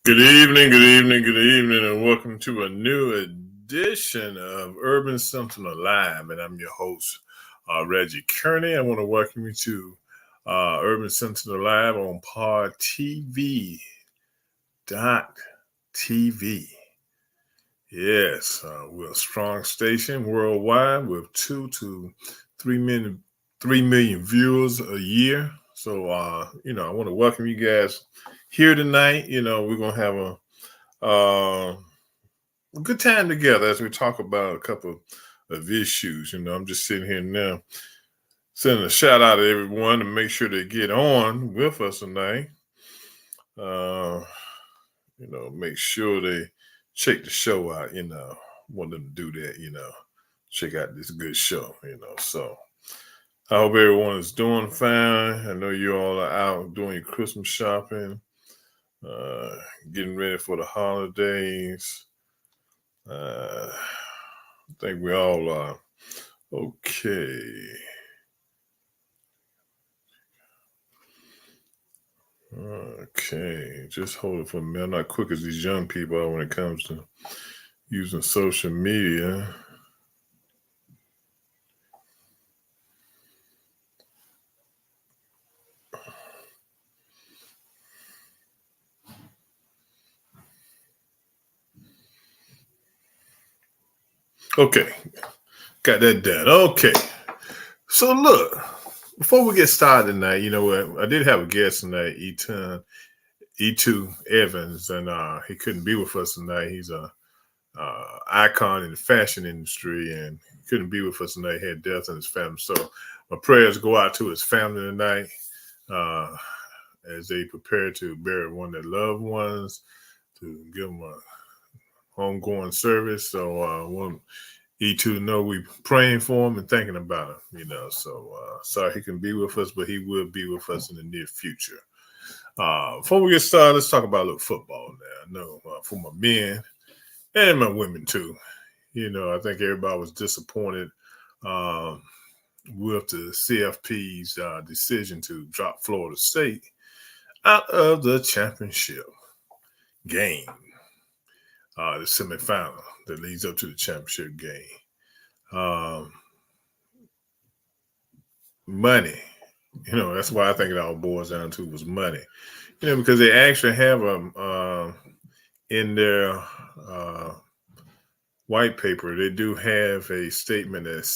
Good evening, and welcome to a new edition of Urban Sentinel Live. And I'm your host, Reggie Kearney. I want to welcome you to Urban Sentinel Live on Pod TV. TV. Yes, we're a strong station worldwide with 3 million viewers a year. So, I want to welcome you guys here tonight. We're going to have a good time together as we talk about a couple of issues. I'm just sitting here now sending a shout out to everyone to make sure they get on with us tonight. Make sure they check the show out, want them to do that, check out this good show, so I hope everyone is doing fine. I know you all are out doing your Christmas shopping, getting ready for the holidays. I think we all are okay. Okay, just hold it for me. I'm not quick as these young people are when it comes to using social media. Okay, got that done. Okay, so look, before we get started tonight, you know what? I did have a guest tonight, E2 Evans, and he couldn't be with us tonight. He's a icon in the fashion industry, and couldn't be with us tonight. He had death in his family, so my prayers go out to his family tonight as they prepare to bury one of their loved ones, to give them a homegoing service. So I want E2 to know we praying for him and thinking about him. So sorry he can be with us, but he will be with us in the near future. Before we get started, let's talk about a little football now. I know for my men and my women too. I think everybody was disappointed with the CFP's decision to drop Florida State out of the championship game, the semifinal that leads up to the championship game. Money. That's why I think it all boils down to was money. Because they actually have in their white paper, they do have a statement that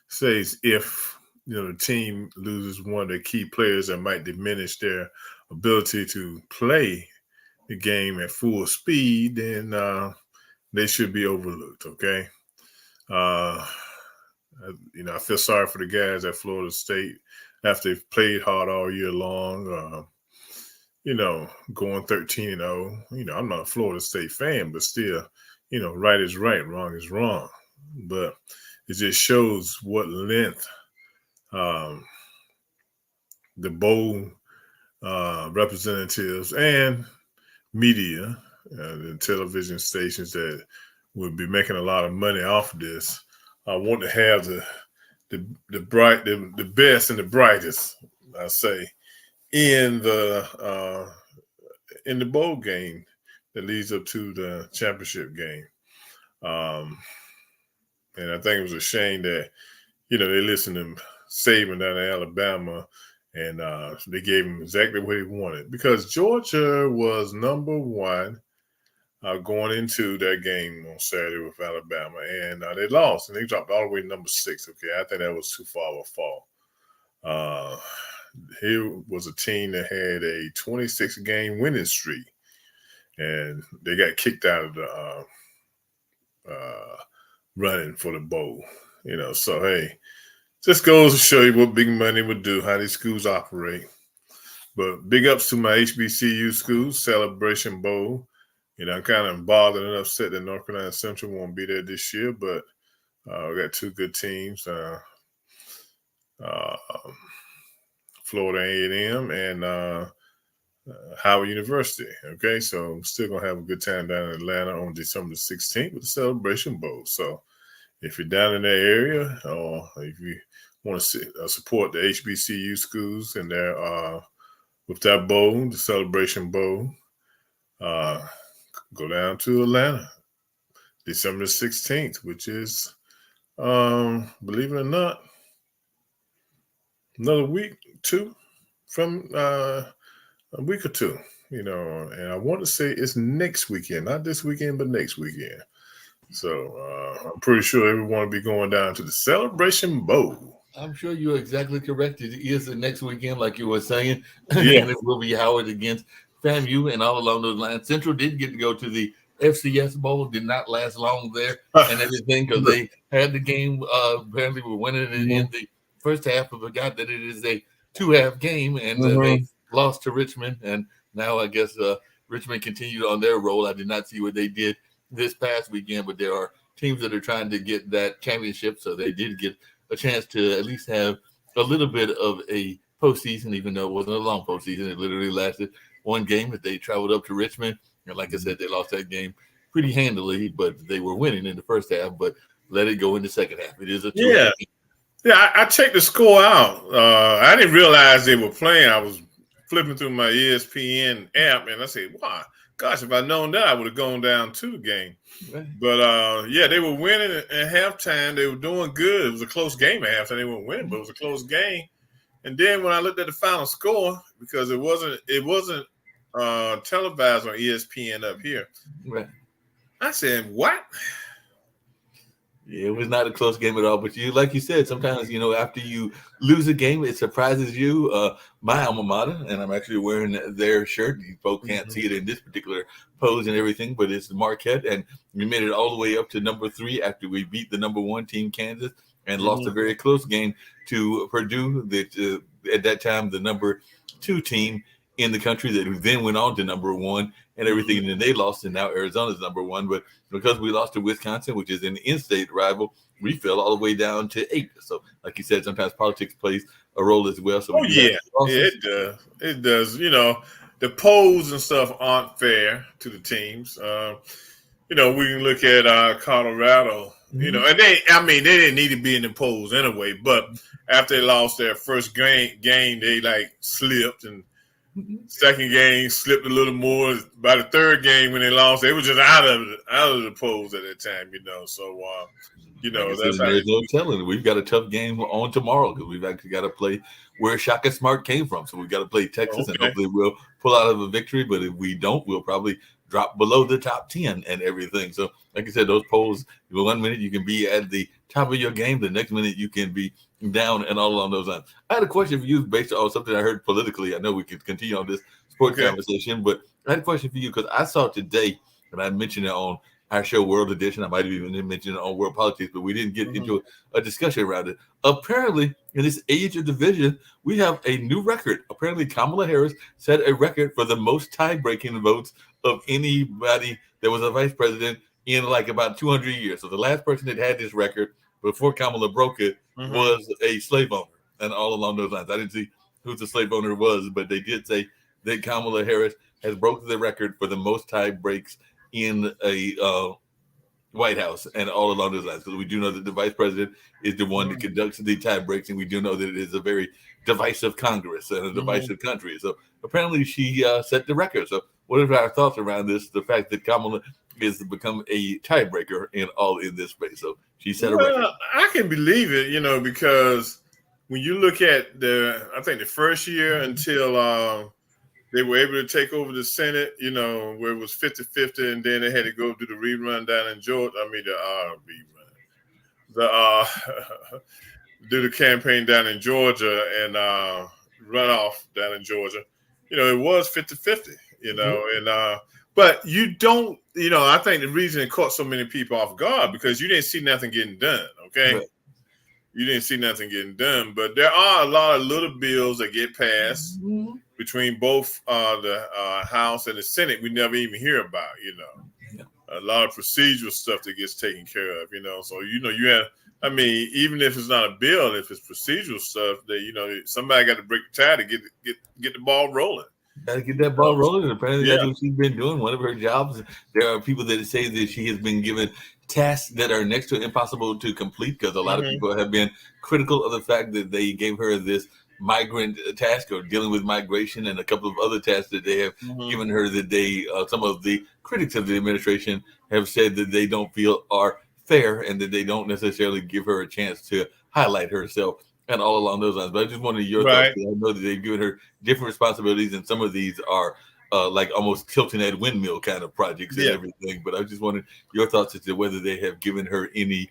says if the team loses one of their key players, that might diminish their ability to play the game at full speed, then they should be overlooked. Okay. I feel sorry for the guys at Florida State after they've played hard all year long. Going 13-0. I'm not a Florida State fan, but still, right is right, wrong is wrong. But it just shows what length the bowl representatives and media, the television stations that would be making a lot of money off of this, want to have the best and the brightest, I say, in the bowl game that leads up to the championship game. And I think it was a shame that, they listened to Saban down in Alabama, and they gave him exactly what he wanted, because Georgia was number one going into that game on Saturday with Alabama, and they lost, and they dropped all the way to number 6. Okay, I think that was too far of a fall. Here was a team that had a 26-game winning streak, and they got kicked out of the running for the bowl. So hey, just goes to show you what big money would do, how these schools operate. But big ups to my HBCU schools, Celebration Bowl. I'm kind of bothered and upset that North Carolina Central won't be there this year, but we got two good teams, Florida A&M and Howard University. Okay, so I'm still going to have a good time down in Atlanta on December the 16th with the Celebration Bowl. So if you're down in that area, or if you want to support the HBCU schools and their with that bowl, the Celebration Bowl, go down to Atlanta December 16th, which is, believe it or not, another week, two from a week or two, and I want to say it's next weekend, not this weekend, but next weekend. So I'm pretty sure everyone will be going down to the Celebration Bowl. I'm sure you're exactly correct. It is the next weekend, like you were saying, Yeah. and it will be Howard against FAMU and all along those lines. Central did get to go to the FCS Bowl, did not last long there and everything because they had the game. Apparently, were winning it in the first half, but forgot that it is a 2-half game, and they lost to Richmond. And now I guess Richmond continued on their roll. I did not see what they did this past weekend, but there are teams that are trying to get that championship, so they did get a chance to at least have a little bit of a postseason, even though it wasn't a long postseason. It literally lasted one game, but they traveled up to Richmond. And like I said, they lost that game pretty handily, but they were winning in the first half, but let it go in the second half. It is a 2-half game. Yeah, I checked the score out. I didn't realize they were playing. I was flipping through my ESPN app, and I said, wow, gosh, if I'd known that, I would have gone down to the game. Right. But, yeah, they were winning at halftime. They were doing good. It was a close game at halftime. They weren't winning, but it was a close game. And then when I looked at the final score, because it wasn't televised on ESPN up here, right, I said, what? Yeah, it was not a close game at all. But like you said, sometimes, after you lose a game, it surprises you. My alma mater, and I'm actually wearing their shirt. You folks can't see it in this particular pose and everything, but it's Marquette. And we made it all the way up to number 3 after we beat the number 1 team, Kansas, and lost a very close game to Purdue, at that time, the number 2 team in the country that then went on to number 1 and everything. And then they lost, and now Arizona's number 1. But because we lost to Wisconsin, which is an in-state rival, we fell all the way down to 8. So, like you said, sometimes politics plays a role as well. So it does. It does. The polls and stuff aren't fair to the teams. We can look at Colorado. And they didn't need to be in the polls anyway. But after they lost their first game, they slipped, and second game slipped a little more. By the third game, when they lost, they were just out of the polls at that time. So that's how there's no telling. We've got a tough game on tomorrow because we've actually got to play where Shaka Smart came from. So we've got to play Texas, and hopefully we'll pull out of a victory. But if we don't, we'll probably drop below the top 10 and everything. So, like I said, those polls, 1 minute you can be at the top of your game, the next minute you can be down, and all along those lines. I had a question for you based on something I heard politically. I know we could continue on this sports conversation, but I had a question for you because I saw today, and I mentioned it on our show World Edition. I might have even mentioned it on World Politics, but we didn't get into a discussion around it. Apparently, in this age of division, we have a new record. Apparently, Kamala Harris set a record for the most tie-breaking votes of anybody that was a vice president in about 200 years. So the last person that had this record before Kamala broke it was a slave owner, and all along those lines. I didn't see who the slave owner was, but they did say that Kamala Harris has broken the record for the most tie breaks in a White House and all along those lines. Because we do know that the vice president is the one that conducts the tie breaks, and we do know that it is a very divisive Congress and a divisive country. So apparently she set the record. So what are our thoughts around this? The fact that Kamala is to become a tiebreaker in this space. So she set a record. I can believe it, because when you look at I think the first year until they were able to take over the Senate, where it was 50-50, and then they had to go do the rerun down in Georgia. Do the campaign down in Georgia and runoff down in Georgia. It was 50-50, and but you don't, I think the reason it caught so many people off guard because you didn't see nothing getting done, okay? Right. You didn't see nothing getting done, but there are a lot of little bills that get passed between both the House and the Senate we never even hear about, a lot of procedural stuff that gets taken care of, so, you have, even if it's not a bill, if it's procedural stuff that, somebody got to break the tie to get the ball rolling. Got to get that ball rolling, and apparently that's what she's been doing. One of her jobs. There are people that say that she has been given tasks that are next to impossible to complete because a lot of people have been critical of the fact that they gave her this migrant task or dealing with migration and a couple of other tasks that they have given her that they some of the critics of the administration have said that they don't feel are fair and that they don't necessarily give her a chance to highlight herself and all along those lines. But I just wanted your thoughts. Right. I know that they've given her different responsibilities, and some of these are like almost tilting at windmill kind of projects and everything. But I just wanted your thoughts as to whether they have given her any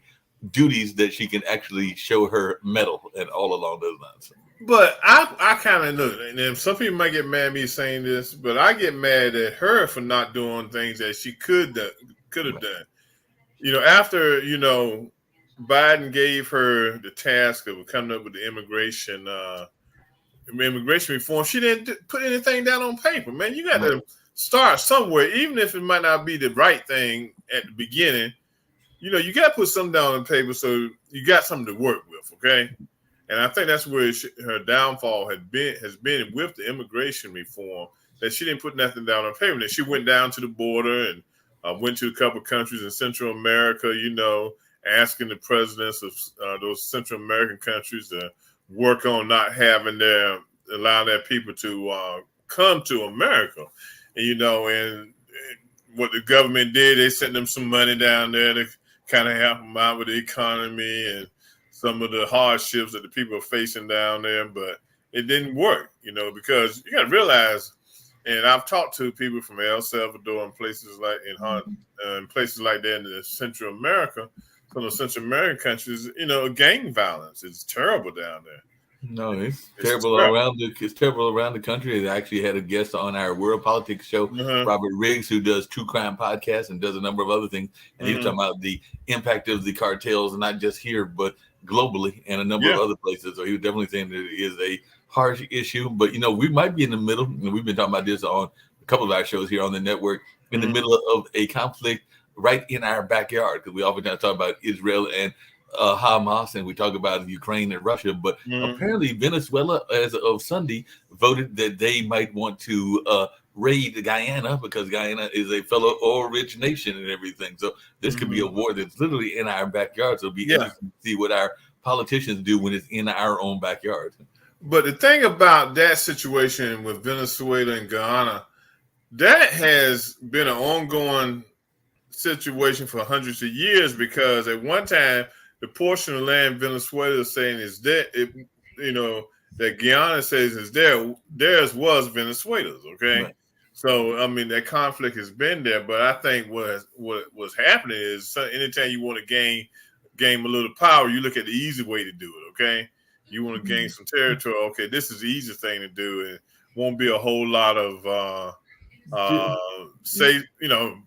duties that she can actually show her mettle and all along those lines. But I kind of know, and some people might get mad at me saying this, but I get mad at her for not doing things that she could have done. After Biden gave her the task of coming up with the immigration reform, she didn't put anything down on paper. Man, you got to start somewhere, even if it might not be the right thing at the beginning. You got to put something down on paper so you got something to work with. Okay. And I think that's where her downfall has been with the immigration reform, that she didn't put nothing down on paper. That she went down to the border and went to a couple of countries in Central America, asking the presidents of those Central American countries to work on not allow their people to come to America. And what the government did, they sent them some money down there to kind of help them out with the economy and some of the hardships that the people are facing down there, but it didn't work, because you got to realize, and I've talked to people from El Salvador and places like places like that in Central America, some of the Central American countries, gang violence is terrible down there. No, it's terrible around the country. I actually had a guest on our World Politics show, Robert Riggs, who does true crime podcasts and does a number of other things. And he was talking about the impact of the cartels, not just here, but globally and a number of other places. So he was definitely saying that it is a harsh issue. But, we might be in the middle, and we've been talking about this on a couple of our shows here on the network, in the middle of a conflict right in our backyard, because we oftentimes talk about Israel and Hamas, and we talk about Ukraine and Russia, but apparently Venezuela, as of Sunday, voted that they might want to raid Guyana, because Guyana is a fellow oil rich nation and everything. So this could be a war that's literally in our backyard. So it'll be interesting to see what our politicians do when it's in our own backyard. But the thing about that situation with Venezuela and Guyana, that has been an ongoing situation for hundreds of years, because at one time, the portion of land Venezuela is saying is that that Guyana says is theirs was Venezuela's. Okay, right. So that conflict has been there, but I think what was happening is, anytime you want to gain a little power, you look at the easy way to do it. Okay, you want to gain some territory. Okay, this is the easiest thing to do, and won't be a whole lot of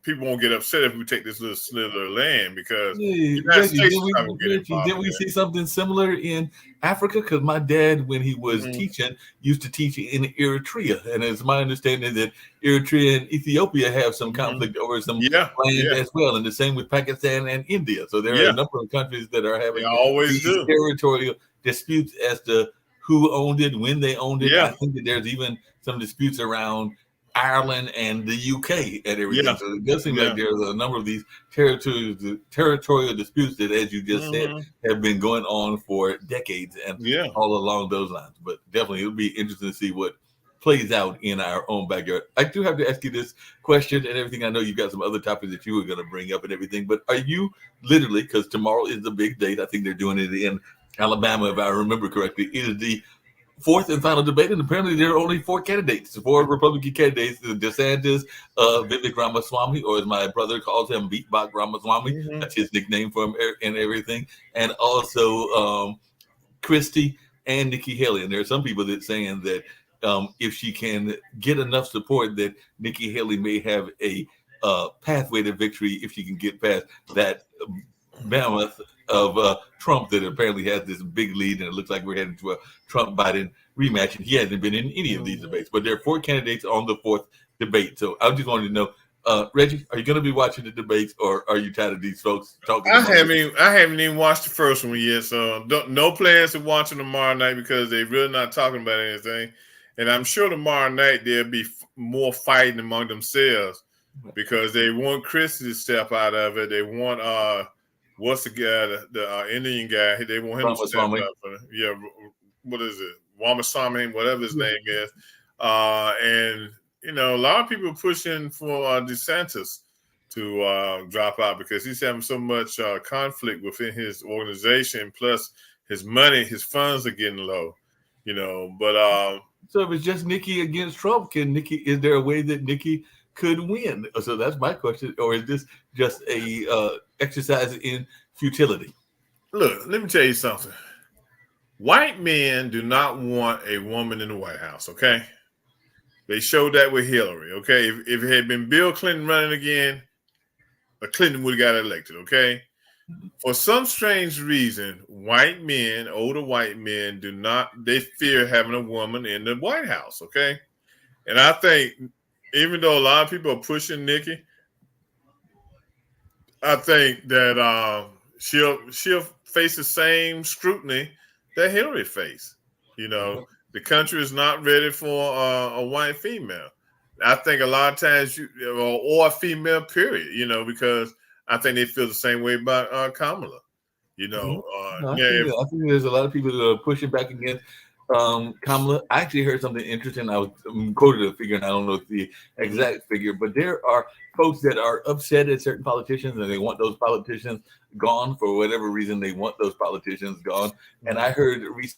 people won't get upset if we take this little slither of land, because didn't we see something similar in Africa? Because my dad, when he was teaching, used to teach in Eritrea, and it's my understanding that Eritrea and Ethiopia have some conflict over some land as well, and the same with Pakistan and India. So there are a number of countries that are having these territorial disputes as to who owned it, when they owned it. I think that there's even some disputes around Ireland and the UK and everything. So it does seem like there's a number of these territorial disputes that, as you just said, have been going on for decades and all along those lines. But definitely it'll be interesting to see what plays out in our own backyard. I do have to ask you this question and everything. I know you've got some other topics that you were going to bring up and everything, but are you literally, because tomorrow is the big date, I think they're doing it in Alabama, if I remember correctly, it is the fourth and final debate, and apparently there are only four Republican candidates: DeSantis, Vivek Ramaswamy, or as my brother calls him, Beatbox Ramaswamy. That's his nickname for him and everything. And also Christie and Nikki Haley. And there are some people that saying that if she can get enough support, that Nikki Haley may have a pathway to victory if she can get past that mammoth of Trump that apparently has this big lead, and it looks like we're heading to a Trump-Biden rematch, and he hasn't been in any of these debates. But there are four candidates on the fourth debate. So I just wanted to know, Reggie, are you going to be watching the debates, or are you tired of these folks talking? I haven't even watched the first one yet, so no plans to watch it tomorrow night, because they're really not talking about anything. And I'm sure tomorrow night there'll be more fighting among themselves, because they want Christie to step out of it. They want what's the guy, the Indian guy? They want him to step up. What is it? Ramaswamy, whatever his name is, and a lot of people are pushing for DeSantis to drop out because he's having so much conflict within his organization. Plus, his funds are getting low. But so if it's just Nikki against Trump, is there a way that Nikki could win? So that's my question. Or is this just a exercise in futility? Look, let me tell you something. White men do not want a woman in the White House, okay? They showed that with Hillary, okay? If it had been Bill Clinton running again, Clinton would have got elected, okay? For some strange reason, older white men they fear having a woman in the White House, okay? And I think even though a lot of people are pushing Nikki, I think that she'll face the same scrutiny that Hillary faced. The country is not ready for a white female. I think a lot of times or a female period, because I think they feel the same way about Kamala. I think there's a lot of people that are pushing back against Kamala. I actually heard something interesting. I was quoted a figure, and I don't know the exact figure, but there are folks that are upset at certain politicians, and they want those politicians gone for whatever reason. They want those politicians gone. And I heard recently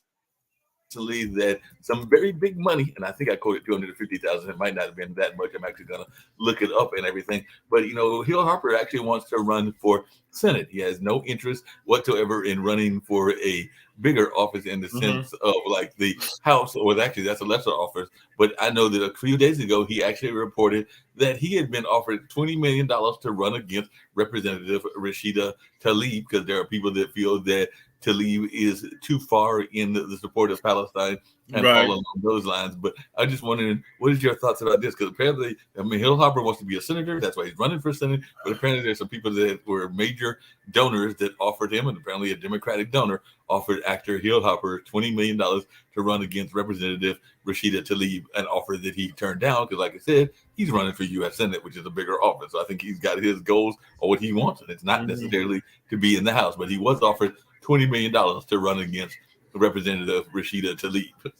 that some very big money, and I think I quoted 250,000. It might not have been that much. I'm actually going to look it up and everything. But Hill Harper actually wants to run for Senate. He has no interest whatsoever in running for a bigger office in the sense of like the House, or actually that's a lesser office. But I know that a few days ago he actually reported that he had been offered $20 million to run against Representative Rashida Tlaib, because there are people that feel that Tlaib is too far in the support of Palestine and all along those lines. But I just wondering, what is your thoughts about this? Because apparently, Hill Harper wants to be a senator. That's why he's running for Senate. But apparently there's some people that were major donors that offered him, and apparently a Democratic donor offered actor Hill Harper $20 million to run against Representative Rashida Tlaib, an offer that he turned down because, like I said, he's running for U.S. Senate, which is a bigger office. So I think he's got his goals or what he wants, and it's not necessarily to be in the House, but he was offered $20 million to run against Representative Rashida Tlaib.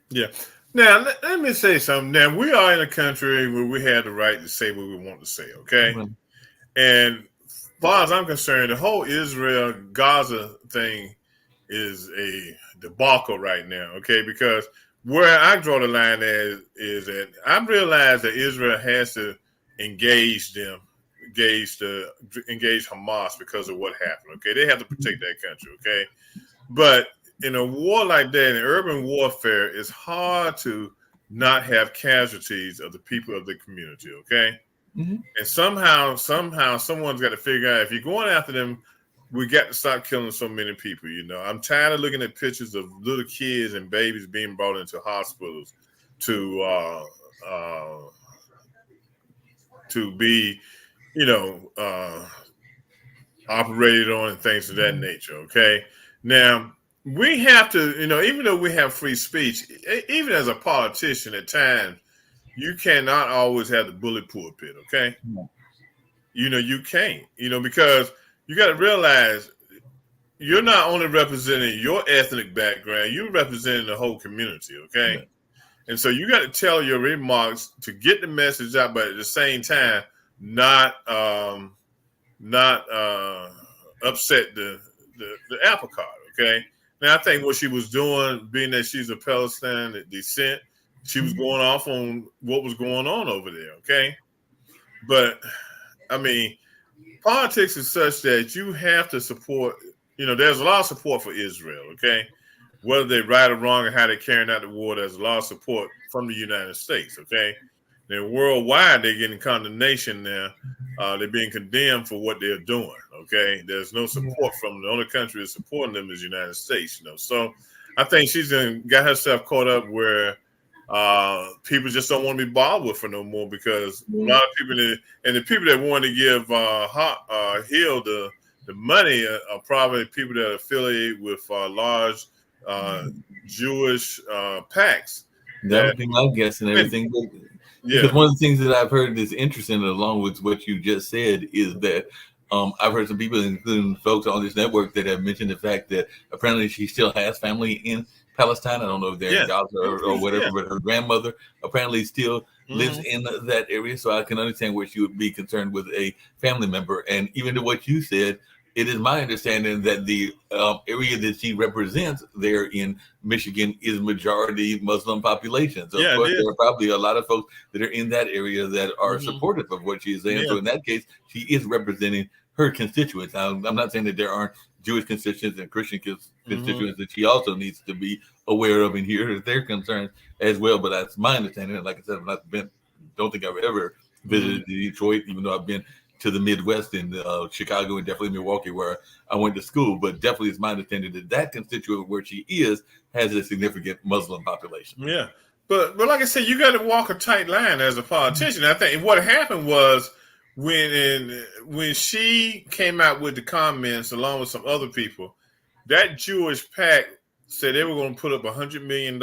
Yeah. Now, let me say something. Now, we are in a country where we have the right to say what we want to say, okay? And as far as I'm concerned, the whole Israel-Gaza thing is a debacle right now, okay? Because where I draw the line is that I realize that Israel has to engage Hamas because of what happened, okay? They have to protect that country, okay? But in a war like that, in urban warfare, it's hard to not have casualties of the people of the community, okay? And somehow someone's got to figure out, if you're going after them, we got to stop killing so many people, I'm tired of looking at pictures of little kids and babies being brought into hospitals to be, operated on and things of that nature, okay? Now, we have to, even though we have free speech, even as a politician at times, you cannot always have the bullet pulpit, okay? You can't, because you got to realize you're not only representing your ethnic background, you're representing the whole community, okay? And so you got to tell your remarks to get the message out, but at the same time, not upset the apple cart, okay? Now, I think what she was doing, being that she's of Palestinian descent, she was going off on what was going on over there, okay? But, politics is such that you have to support, there's a lot of support for Israel, okay? Whether they're right or wrong and how they're carrying out the war, there's a lot of support from the United States, okay? And worldwide, they're getting condemnation now. They're being condemned for what they're doing, okay? There's no support from them. The only country that's supporting them is the United States, So I think she's got herself caught up where people just don't want to be bothered with her no more, because a lot of people, the people that want to give Hill the money are probably people that are affiliated with large Jewish PACs. That would be my guess and everything. Because one of the things that I've heard that's interesting, along with what you just said, is that I've heard some people, including folks on this network, that have mentioned the fact that apparently she still has family in Palestine. I don't know if they're in Yeah. Gaza or whatever, Yeah. but her grandmother apparently still lives Mhm. in that area. So I can understand where she would be concerned with a family member. And even to what you said, it is my understanding that the area that she represents there in Michigan is majority Muslim population. So of Yeah, it course is. there are probably a lot of folks that are in that area that are Mhm. supportive of what she's saying. Yeah. So in that case, she is representing her constituents. Now, I'm not saying that there aren't Jewish constituents and Christian Mhm. constituents that she also needs to be aware of and hear their concerns as well. But that's my understanding. And like I said, I've not been, don't think I've ever Mhm. visited Detroit, even though I've been to the Midwest in Chicago and definitely Milwaukee, where I went to school. But definitely, it's my understanding that that constituent where she is has a significant Muslim population. Yeah. But like I said, you got to walk a tight line as a politician. I think what happened was when she came out with the comments along with some other people, that Jewish pact said they were going to put up $100 million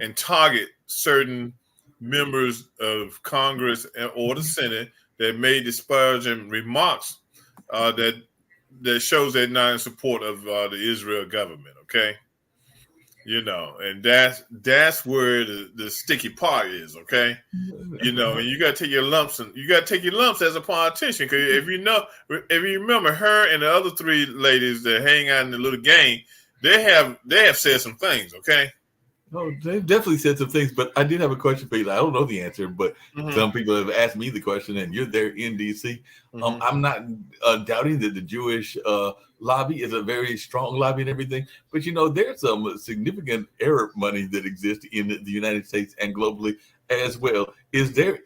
and target certain members of Congress or the Senate that made disparaging remarks that shows they're not in support of the Israel government. Okay, and that's where the sticky part is. Okay, and you got to take your lumps, and you got to take your lumps as a politician. Because if you remember her and the other three ladies that hang out in the little gang, they have said some things. Okay. No, they've definitely said some things, but I did have a question for you. I don't know the answer, but Hmm. some people have asked me the question, and you're there in DC. Hmm. I'm not doubting that the Jewish lobby is a very strong lobby and everything, but there's some significant Arab money that exists in the United States and globally as well. Is there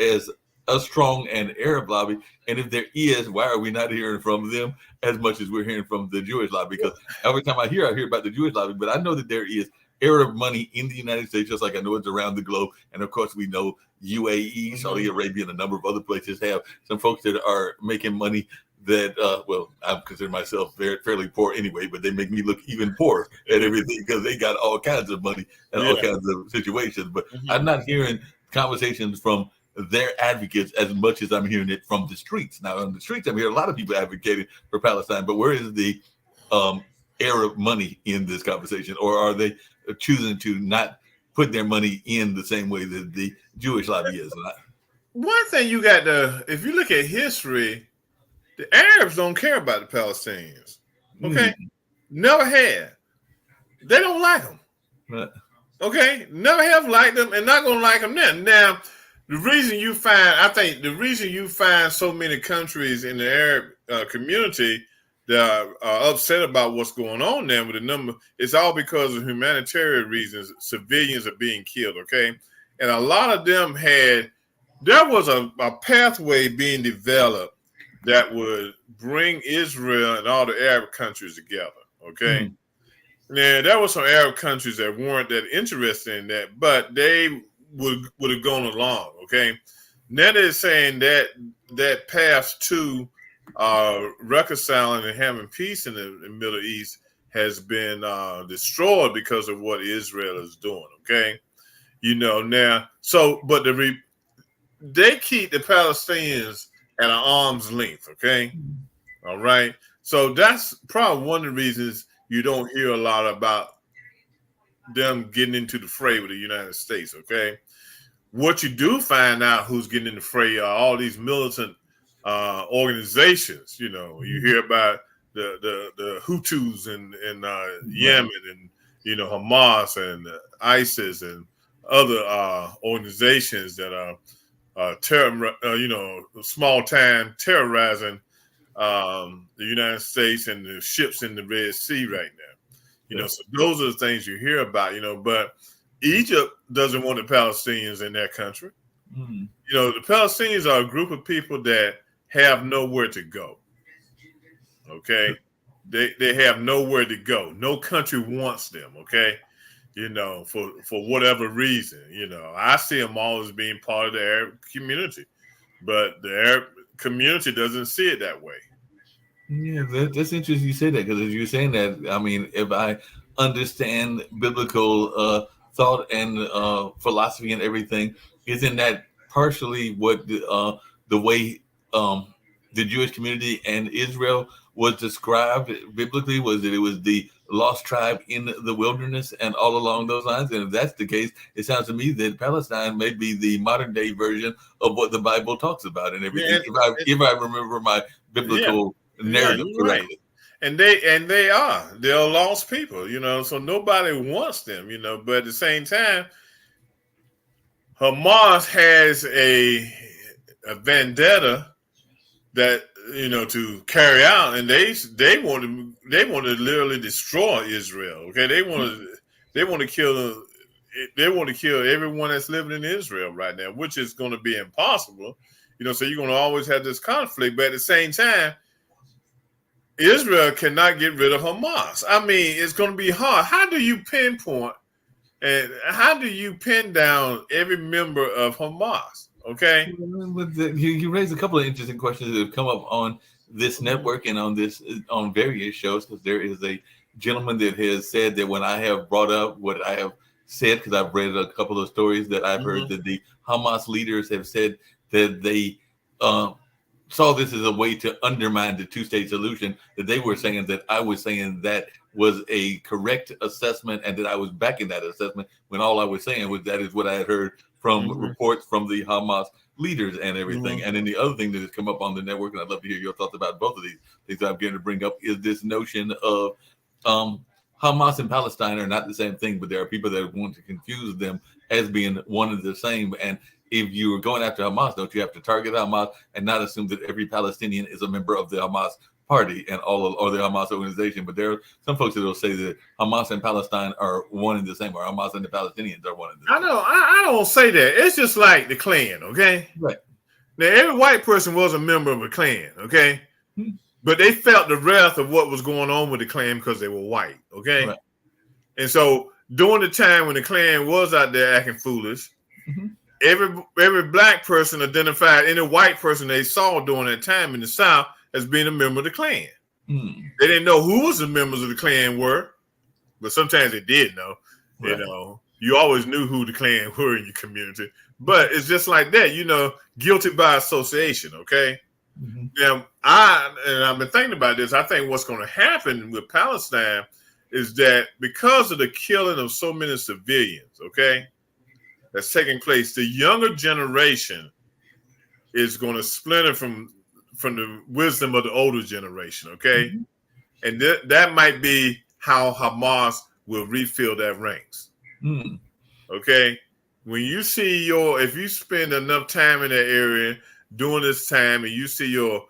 as a strong and Arab lobby? And if there is, why are we not hearing from them as much as we're hearing from the Jewish lobby? Because every time I hear about the Jewish lobby, but I know that there is Arab money in the United States, just like I know it's around the globe. And of course, we know UAE, Saudi Arabia, and a number of other places have some folks that are making money that, well, I consider myself fairly poor anyway, but they make me look even poorer at everything because they got all kinds of money and all Yeah. kinds of situations. But I'm Hmm. not hearing conversations from their advocates as much as I'm hearing it from the streets. Now, on the streets, I'm hearing a lot of people advocating for Palestine, but where is the um, Arab money in this conversation? Or are they choosing to not put their money in the same way that the Jewish lobby is? One thing you got to, if you look at history, the Arabs don't care about the Palestinians. Okay, Mm, never had. They don't like them. right. Okay, never have liked them, and not gonna like them now. Now, I think the reason you find so many countries in the Arab community that are upset about what's going on there with the number, it's all because of humanitarian reasons. Civilians are being killed. Okay, and a lot of them there was a pathway being developed that would bring Israel and all the Arab countries together. Okay. Mm, Now there were some Arab countries that weren't that interested in that, but they would have gone along. Okay. Now they're saying that path to reconciling and having peace in the Middle East has been destroyed because of what Israel is doing. Okay. Now, but they keep the Palestinians at an arm's length. Okay. All right. So that's probably one of the reasons you don't hear a lot about them getting into the fray with the United States. Okay. What you do find out who's getting in the fray are all these militant organizations. You hear about the Hutus in right. Yemen, and Hamas and ISIS and other organizations that are small time terrorizing the United States and the ships in the Red Sea right now. Yeah. So those are the things you hear about. But Egypt doesn't want the Palestinians in their country. Mm, The Palestinians are a group of people that have nowhere to go. Okay, they have nowhere to go. No country wants them. Okay, for whatever reason. I see them all as being part of the Arab community, but the Arab community doesn't see it that way. yeah, that's interesting you say that because as you're saying that, I mean, if I understand biblical thought and philosophy and everything, isn't that partially what the way the Jewish community and Israel was described biblically? Was that it was the lost tribe in the wilderness and all along those lines? And if that's the case, it sounds to me that Palestine may be the modern day version of what the Bible talks about and everything. If I remember my biblical narrative correctly. Right. And they're lost people, so nobody wants them, but at the same time, Hamas has a vendetta that to carry out, and they want to literally destroy Israel. Okay, they want to kill everyone that's living in Israel right now, which is going to be impossible. So you're going to always have this conflict, but at the same time, Israel cannot get rid of Hamas. I mean, it's going to be hard. How do you pinpoint and how do you pin down every member of Hamas? Okay. You raised a couple of interesting questions that have come up on this network and on various shows, because there is a gentleman that has said that when I have brought up what I have said, because I've read a couple of stories that I've heard that the Hamas leaders have said that they saw this as a way to undermine the two-state solution, that they were saying that I was saying that was a correct assessment and that I was backing that assessment, when all I was saying was that is what I had heard from reports from the Hamas leaders and everything. And then the other thing that has come up on the network, and I'd love to hear your thoughts about both of these things that I'm going to bring up, is this notion of Hamas and Palestine are not the same thing, but there are people that want to confuse them as being one and the same. And if you are going after Hamas, don't you have to target Hamas and not assume that every Palestinian is a member of the Hamas party and or the Hamas organization? But there are some folks that will say that Hamas and Palestine are one and the same, or Hamas and the Palestinians are one and the same. I know. I don't say that. It's just like the Klan, okay? Right. Now, every white person was a member of a Klan, okay? But they felt the wrath of what was going on with the Klan because they were white, okay? Right. And so during the time when the Klan was out there acting foolish, every black person identified any white person they saw during that time in the South as being a member of the Klan. They didn't know who was the members of the Klan were, but sometimes they did know. Right. You always knew who the Klan were in your community. But it's just like that, guilty by association, okay? Now, I've been thinking about this. I think what's going to happen with Palestine is that because of the killing of so many civilians, okay, that's taking place, the younger generation is going to splinter from the wisdom of the older generation, okay? And that might be how Hamas will refill their ranks, okay? When you see if you spend enough time in that area during this time, and you see your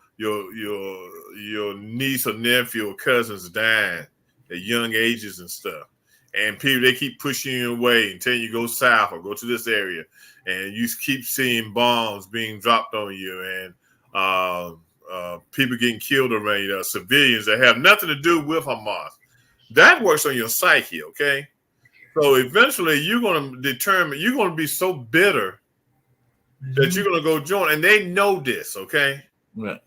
niece or nephew or cousins dying at young ages and stuff, and people, they keep pushing you away and telling you go south or go to this area, and you keep seeing bombs being dropped on you, and people getting killed around you, civilians that have nothing to do with Hamas. That works on your psyche, okay? So eventually you're going to be so bitter that you're going to go join, and they know this, okay? Right.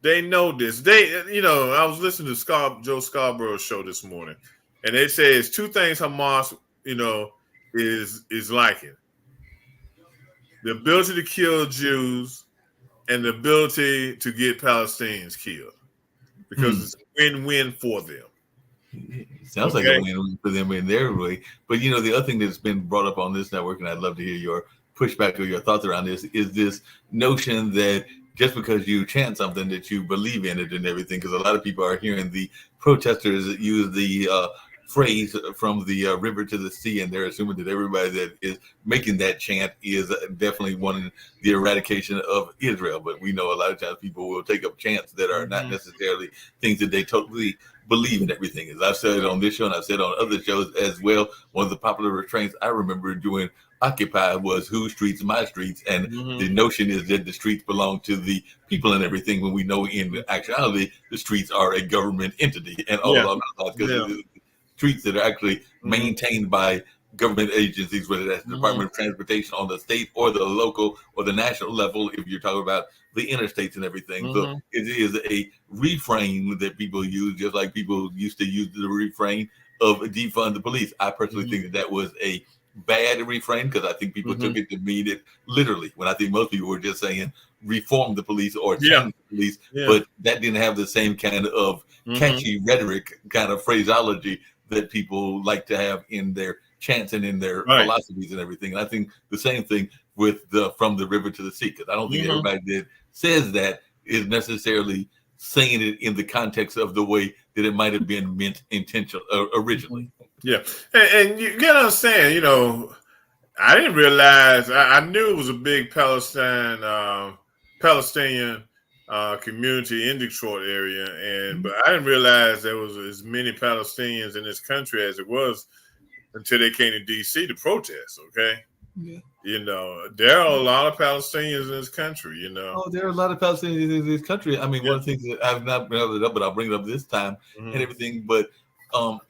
They know this. I was listening to Joe Scarborough's show this morning, and they say it's two things Hamas, is lacking: the ability to kill Jews and the ability to get Palestinians killed, because it's a win-win for them. It sounds like a win-win for them in their way. But the other thing that's been brought up on this network, and I'd love to hear your pushback or your thoughts around this, is this notion that just because you chant something that you believe in it and everything, because a lot of people are hearing the protesters use the phrase from the river to the sea, and they're assuming that everybody that is making that chant is definitely wanting the eradication of Israel. But we know a lot of times people will take up chants that are not necessarily things that they totally believe in everything. As I've said on this show, and I've said on other shows as well, one of the popular refrains I remember doing Occupy was "Whose streets, my streets," and the notion is that the streets belong to the people and everything, when we know in actuality the streets are a government entity and all along the lines, because streets that are actually maintained by government agencies, whether that's the Department of Transportation on the state or the local or the national level, if you're talking about the interstates and everything. So it is a refrain that people use, just like people used to use the refrain of defund the police. I personally think that was a bad refrain because I think people took it to mean it literally, when I think most people were just saying reform the police or Yeah. change the police, Yeah. but that didn't have the same kind of catchy rhetoric kind of phraseology that people like to have in their chants and in their philosophies and everything. And I think the same thing with the From the River to the Sea, because I don't think everybody that says that is necessarily saying it in the context of the way that it might have been meant intentional originally. Yeah, and you gotta understand, I didn't realize. I knew it was a big Palestinian community in Detroit area, but I didn't realize there was as many Palestinians in this country as it was until they came to D.C. to protest. Okay, Yeah. There are a lot of Palestinians in this country. Oh, there are a lot of Palestinians in this country. I mean, one of the things that I've not brought it up, but I'll bring it up this time and everything. But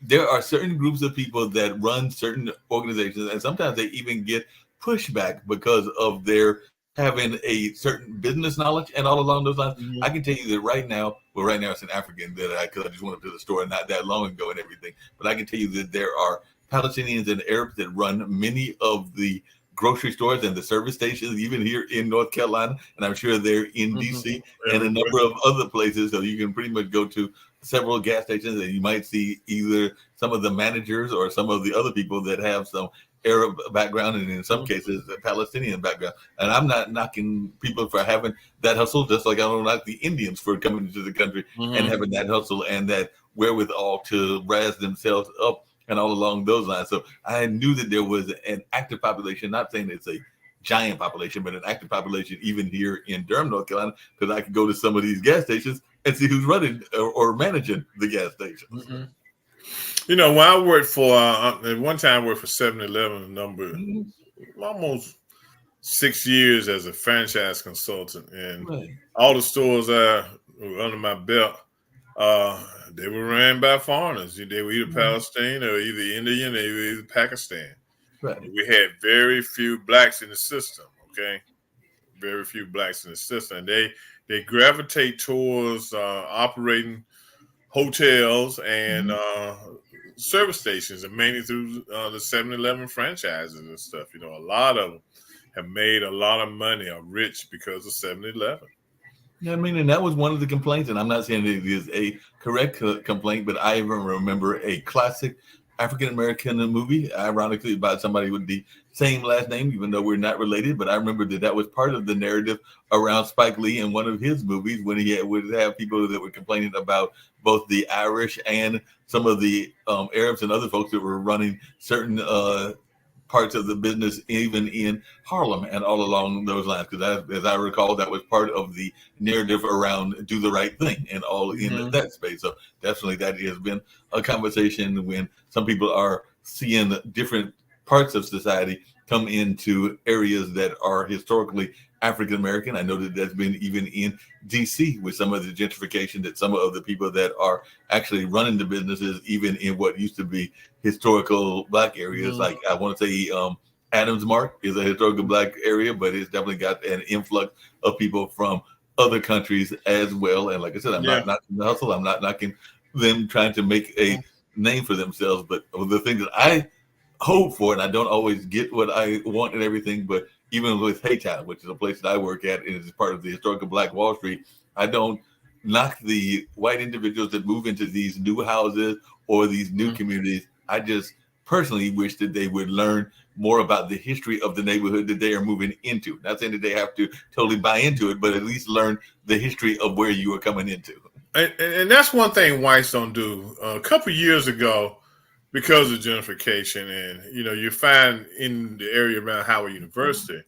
there are certain groups of people that run certain organizations, and sometimes they even get pushback because of their having a certain business knowledge and all along those lines. I can tell you that right now it's an African because I just went up to the store not that long ago and everything. But I can tell you that there are Palestinians and Arabs that run many of the grocery stores and the service stations, even here in North Carolina, and I'm sure they're in DC and a number of other places. So you can pretty much go to several gas stations and you might see either some of the managers or some of the other people that have some Arab background and in some cases a Palestinian background. And I'm not knocking people for having that hustle, just like I don't knock the Indians for coming into the country and having that hustle and that wherewithal to rise themselves up and all along those lines. So I knew that there was an active population, not saying it's a giant population, but an active population even here in Durham, North Carolina, because I could go to some of these gas stations and see who's running or managing the gas stations. When I worked for, at one time I worked for 7-Eleven, a number, almost 6 years as a franchise consultant. And all the stores were under my belt, they were ran by foreigners. They were either Palestinian or either Indian or either Pakistan. We had very few blacks in the system. Okay, very few blacks in the system. And they gravitate towards operating hotels and service stations, and mainly through the 7-Eleven franchises and stuff. A lot of them have made a lot of money, are rich because of 7-Eleven. Yeah, I mean, and that was one of the complaints, and I'm not saying it is a correct complaint, but I even remember a classic African-American movie, ironically, about somebody with the same last name, even though we're not related. But I remember that was part of the narrative around Spike Lee in one of his movies when he would have people that were complaining about both the Irish and some of the Arabs and other folks that were running certain parts of the business, even in Harlem and all along those lines. Because as I recall, that was part of the narrative around Do the Right Thing and all in that space. So definitely that has been a conversation when some people are seeing different parts of society come into areas that are historically African American. I know that that's been even in DC with some of the gentrification, that some of the people that are actually running the businesses, even in what used to be historical black areas, like I want to say Adams Mark is a historical black area, but it's definitely got an influx of people from other countries as well. And like I said, I'm not knocking the hustle. I'm not knocking them trying to make a name for themselves. But the thing that I hope for, and I don't always get what I want and everything, but even with Haytown, which is a place that I work at, and is part of the historical Black Wall Street, I don't knock the white individuals that move into these new houses or these new communities. I just personally wish that they would learn more about the history of the neighborhood that they are moving into. Not saying that they have to totally buy into it, but at least learn the history of where you are coming into. And that's one thing whites don't do. A couple of years ago, because of gentrification, and you find in the area around Howard University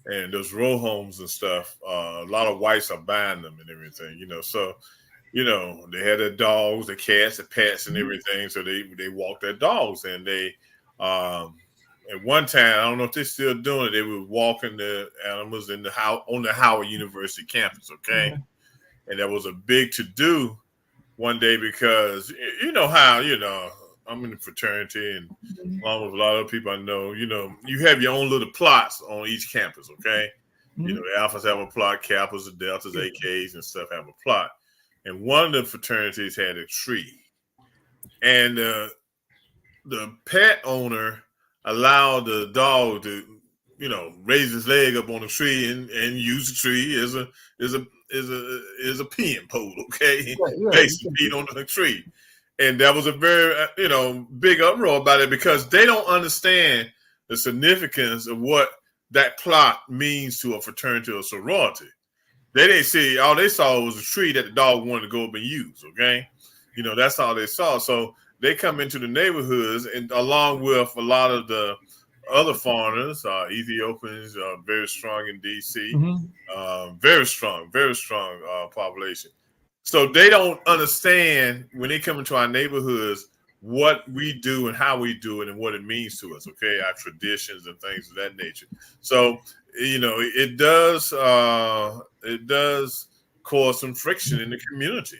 and those row homes and stuff, a lot of whites are buying them and everything. So they had their dogs, their cats, their pets, and everything. So they walk their dogs, and they at one time, I don't know if they're still doing it, they were walking the animals in the house on the Howard University campus. Okay, and there was a big to do one day because you know how I'm in the fraternity, and along with a lot of people I know, you have your own little plots on each campus, okay? The Alphas have a plot, Kappas, the Deltas, AKs, and stuff have a plot. And one of the fraternities had a tree. And the pet owner allow the dog to, raise his leg up on a tree and use the tree as a pen pole, okay? Basically, feed on the tree. And that was a very, big uproar about it because they don't understand the significance of what that plot means to a fraternity or sorority. They didn't see, all they saw was a tree that the dog wanted to go up and use, okay? That's all they saw. So they come into the neighborhoods, and along with a lot of the other foreigners, Ethiopians, very strong in D.C., very strong population. So they don't understand when they come into our neighborhoods what we do and how we do it and what it means to us, okay? Our traditions and things of that nature. So, it does cause some friction in the community.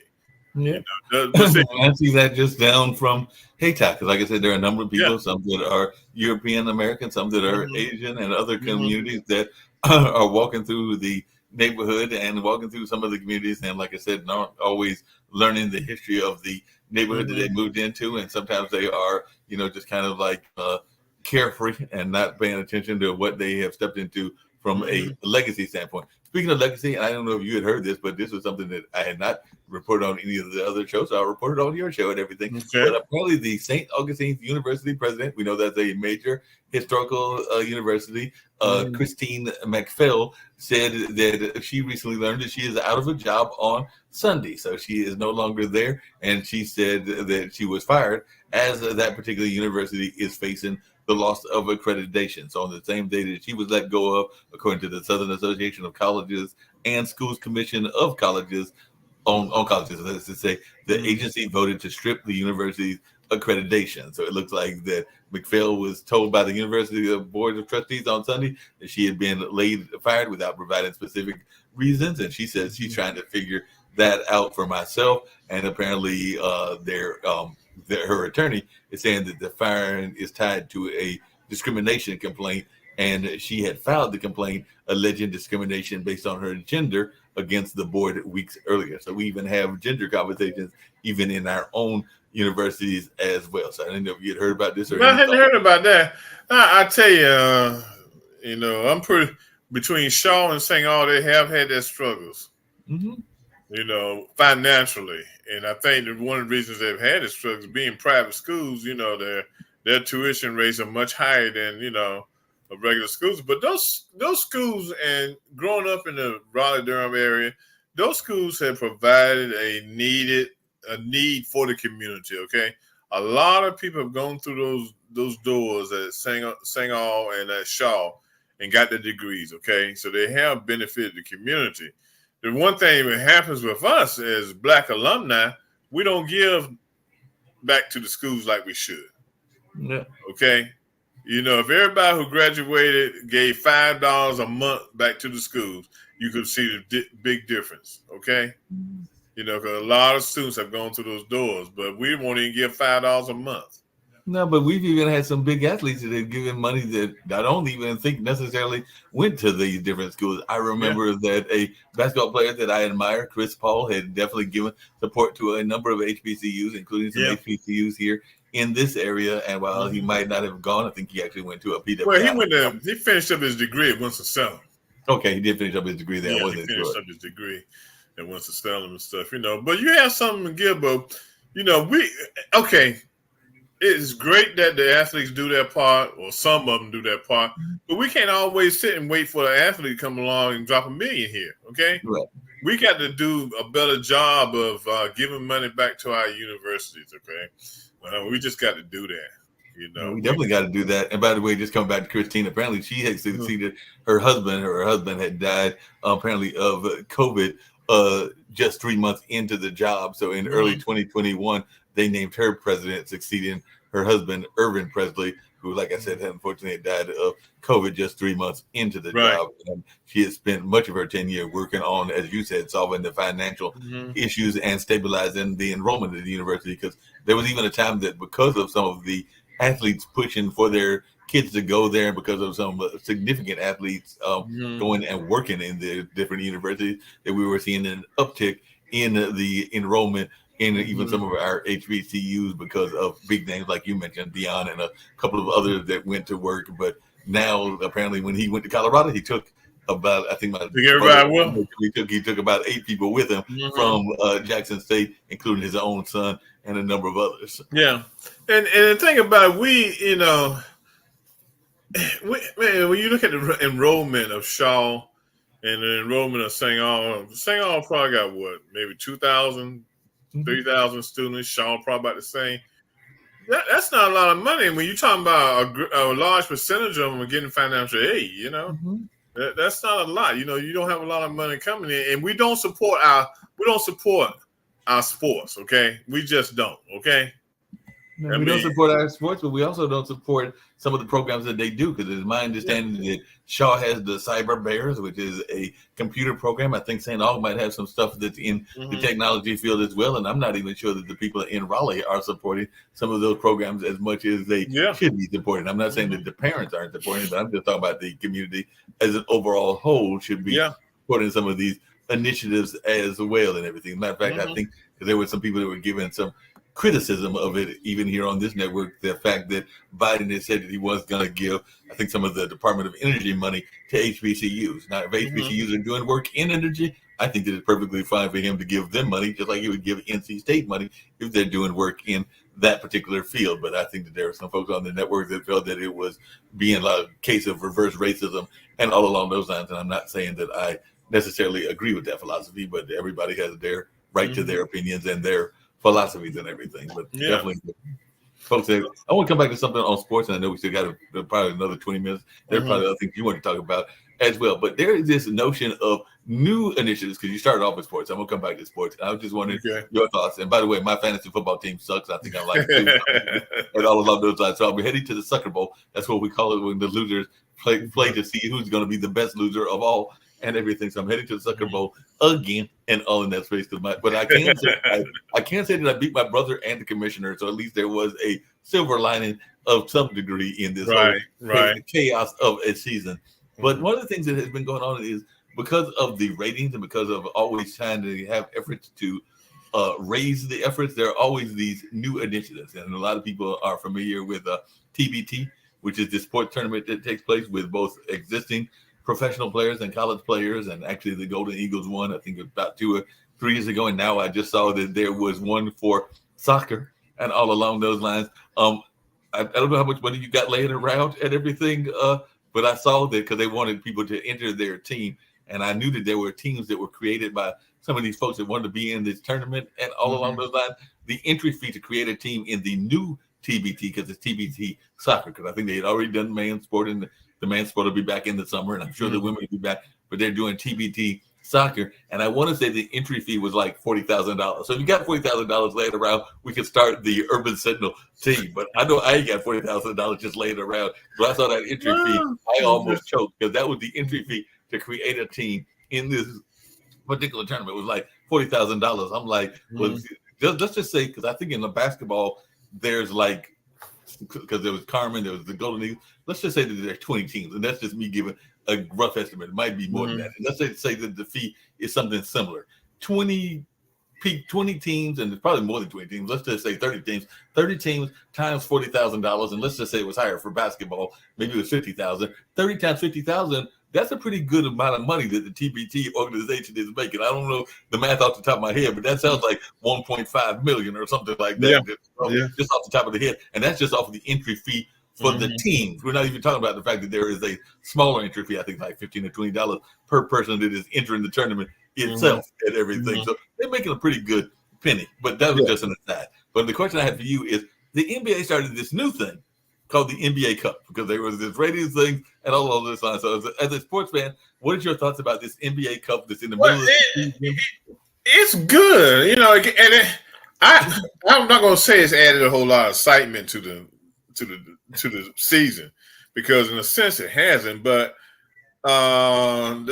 Yeah. I see that just down from Hayti, because like I said, there are a number of people, some that are European American, some that are Asian, and other communities that are walking through the neighborhood and walking through some of the communities, and like I said, not always learning the history of the neighborhood that they moved into, and sometimes they are, just kind of like carefree and not paying attention to what they have stepped into from a legacy standpoint. Speaking of legacy, I don't know if you had heard this, but this was something that I had not reported on any of the other shows. So I reported on your show and everything. Okay. But apparently the St. Augustine's University president, we know that's a major historical university, Christine McPhail, said that she recently learned that she is out of a job on Sunday. So she is no longer there. And she said that she was fired as that particular university is facing the loss of accreditation. So on the same day that she was let go of, according to the Southern Association of Colleges and Schools Commission of Colleges, on colleges, let's just say, the agency voted to strip the university's accreditation. So it looks like that McPhail was told by the University Board of Trustees on Sunday that she had been fired without providing specific reasons. And she says she's trying to figure that out for myself. And apparently her attorney is saying that the firing is tied to a discrimination complaint, and she had filed the complaint alleging discrimination based on her gender against the board weeks earlier. So we even have gender conversations even in our own universities as well. So I didn't know if you had heard about this or I hadn't heard about that. I tell you, I'm pretty between Shaw and St. All, they have had their struggles. Financially. And I think that one of the reasons they've had the struggles being private schools, their tuition rates are much higher than, of regular schools. But those schools, and growing up in the Raleigh-Durham area, those schools have provided a need for the community, okay? A lot of people have gone through those doors at St. All and at Shaw and got their degrees, okay? So they have benefited the community. The one thing that happens with us as Black alumni, we don't give back to the schools like we should. Yeah. Okay? If everybody who graduated gave $5 a month back to the schools, you could see the big difference. Okay? Because a lot of students have gone through those doors, but we won't even give $5 a month. No, but we've even had some big athletes that have given money that I don't even think necessarily went to these different schools. I remember that a basketball player that I admire, Chris Paul, had definitely given support to a number of HBCUs, including some HBCUs here in this area. And while he might not have gone, I think he actually went to a PW. Well, he finished up his degree at Winston-Salem. Okay, he did finish up his degree there. Yeah, he finished up his degree at Winston-Salem and stuff, But you have something to give, but, it's great that the athletes do their part, or some of them do their part, but we can't always sit and wait for the athlete to come along and drop $1 million here, okay? Right. We got to do a better job of giving money back to our universities, okay? We just got to do that, We definitely got to do that. And by the way, just coming back to Christine, apparently she had succeeded her husband. Her husband had died apparently of COVID just 3 months into the job. So in early 2021, they named her president, succeeding her husband, Irvin Presley, who, like I said, unfortunately died of COVID just 3 months into the job. And she has spent much of her 10 years working on, as you said, solving the financial issues and stabilizing the enrollment at the university. Because there was even a time that because of some of the athletes pushing for their kids to go there, because of some significant athletes going and working in the different universities, that we were seeing an uptick in the enrollment in even some of our HBCUs because of big names like you mentioned, Dion, and a couple of others that went to work. But now apparently, when he went to Colorado, he took about he took about 8 people with him from Jackson State, including his own son and a number of others. Yeah, and the thing about it, when you look at the enrollment of Shaw and the enrollment of St. All probably got what, maybe 2,000, 3,000 students. Shaw probably about the same. That's not a lot of money. When you're talking about a large percentage of them are getting financial aid, that's not a lot. You don't have a lot of money coming in, and we don't support our sports. Okay, we just don't. Okay. No, we don't support our sports, but we also don't support some of the programs that they do, because it's my understanding that Shaw has the Cyber Bears, which is a computer program. I think St. Aug might have some stuff that's in the technology field as well, and I'm not even sure that the people in Raleigh are supporting some of those programs as much as they should be supporting. I'm not saying that the parents aren't supporting, but I'm just talking about the community as an overall whole should be supporting some of these initiatives as well and everything. Matter of fact, I think there were some people that were giving some criticism of it, even here on this network, the fact that Biden had said that he was going to give, I think, some of the Department of Energy money to HBCUs. Now, if HBCUs are doing work in energy, I think that it's perfectly fine for him to give them money, just like he would give NC State money if they're doing work in that particular field. But I think that there are some folks on the network that felt that it was being a case of reverse racism and all along those lines. And I'm not saying that I necessarily agree with that philosophy, but everybody has their right to their opinions and their philosophies and everything. But definitely, folks, I want to come back to something on sports, and I know we still got probably another 20 minutes. There are probably other things you want to talk about as well. But there is this notion of new initiatives, because you started off with sports. I'm going to come back to sports. I was just wondering your thoughts. And by the way, my fantasy football team sucks. I think I like it and all along those lines. So I'll be heading to the Sucker Bowl. That's what we call it when the losers play to see who's going to be the best loser of all and everything. So I'm heading to the Sucker Bowl again, and all in that space. But I can say that I beat my brother and the commissioner. So at least there was a silver lining of some degree in this whole chaos of a season. But one of the things that has been going on is because of the ratings and because of always trying to have efforts to raise the efforts, there are always these new initiatives. And a lot of people are familiar with TBT, which is the sports tournament that takes place with both existing professional players and college players. And actually the Golden Eagles won, I think, about 2 or 3 years ago. And now I just saw that there was one for soccer and all along those lines. I don't know how much money you got laying around and everything, but I saw that because they wanted people to enter their team. And I knew that there were teams that were created by some of these folks that wanted to be in this tournament and all along those lines. The entry fee to create a team in the new TBT, because it's TBT soccer, because I think they had already done men's sport, and the men's sport will be back in the summer, and I'm sure the women will be back, but they're doing TBT soccer. And I want to say the entry fee was like $40,000. So if you got $40,000 laying around, we could start the Urban Sentinel team. But I know I ain't got $40,000 just laying around. So I saw that entry fee, I almost choked, because that was the entry fee to create a team in this particular tournament. It was like $40,000. I'm like, well, let's just say, because I think in the basketball, there's like, because there was Carmen, there was the Golden Eagles. Let's just say that there's 20 teams, and that's just me giving a rough estimate. It might be more than that. And let's say that the fee is something similar. 20 teams, and it's probably more than 20 teams. Let's just say 30 teams. 30 teams times $40,000, and let's just say it was higher for basketball. Maybe it was 50,000. 30 times 50,000. That's a pretty good amount of money that the TBT organization is making. I don't know the math off the top of my head, but that sounds like 1.5 million or something like that. Just off the top of the head. And that's just off of the entry fee for the teams. We're not even talking about the fact that there is a smaller entry fee, I think like $15 or $20 per person that is entering the tournament itself and everything. So they're making a pretty good penny. But that was just an aside. But the question I have for you is, the NBA started this new thing called the NBA Cup, because there was this ratings thing and all of this line. So as a sports fan, what is your thoughts about this NBA Cup that's in the middle of the season? It's good, and I'm not going to say it's added a whole lot of excitement to the season, because in a sense it hasn't. But the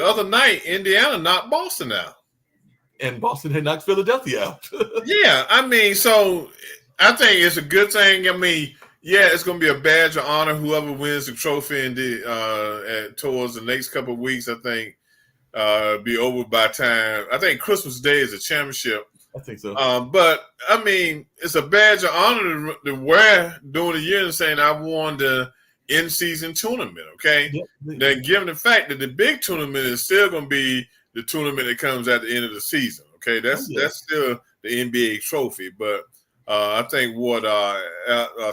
other night, Indiana knocked Boston out, and Boston had knocked Philadelphia out. So I think it's a good thing. It's going to be a badge of honor whoever wins the trophy towards the next couple of weeks. I think be over by time. I think Christmas Day is a championship I think so. But I mean, it's a badge of honor to wear during the year and saying I won the in-season tournament. Okay, Yep. then given the fact that the big tournament is still going to be the tournament that comes at the end of the season. Okay, that's still the NBA trophy. But I think what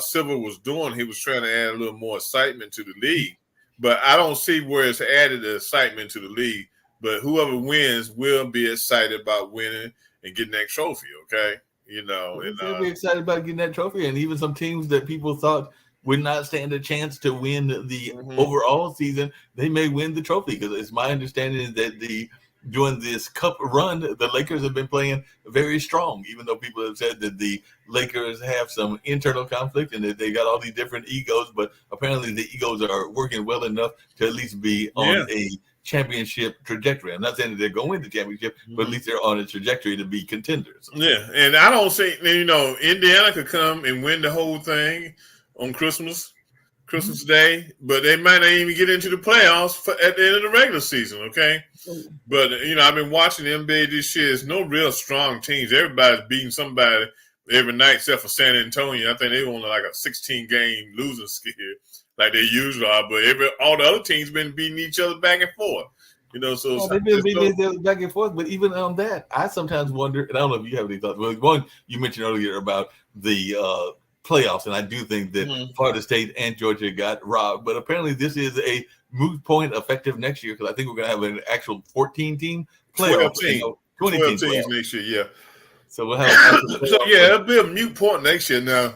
Silver was doing, he was trying to add a little more excitement to the league. But I don't see where it's added the excitement to the league. But whoever wins will be excited about winning and getting that trophy, okay? They'll be excited about getting that trophy, and even some teams that people thought would not stand a chance to win the overall season, they may win the trophy, because it's my understanding that during this cup run, the Lakers have been playing very strong, even though people have said that the Lakers have some internal conflict and that they got all these different egos, but apparently the egos are working well enough to at least be on a championship trajectory. I'm not saying that they're going to win the championship, but at least they're on a trajectory to be contenders. Yeah, and I don't say, Indiana could come and win the whole thing on Christmas Day, but they might not even get into the playoffs at the end of the regular season, okay? But, I've been watching the NBA this year. There's no real strong teams. Everybody's beating somebody every night except for San Antonio. I think they only like a 16-game losing skid like they usually are. But all the other teams been beating each other back and forth. So they've been beating each other back and forth. But even on that, I sometimes wonder, and I don't know if you have any thoughts. Well, one you mentioned earlier about the playoffs, and I do think that Florida State and Georgia got robbed. But apparently, this is a moot point effective next year, because I think we're going to have an actual 14-team playoff. 12 teams next year, yeah. So we'll have. It'll be a moot point next year. Now,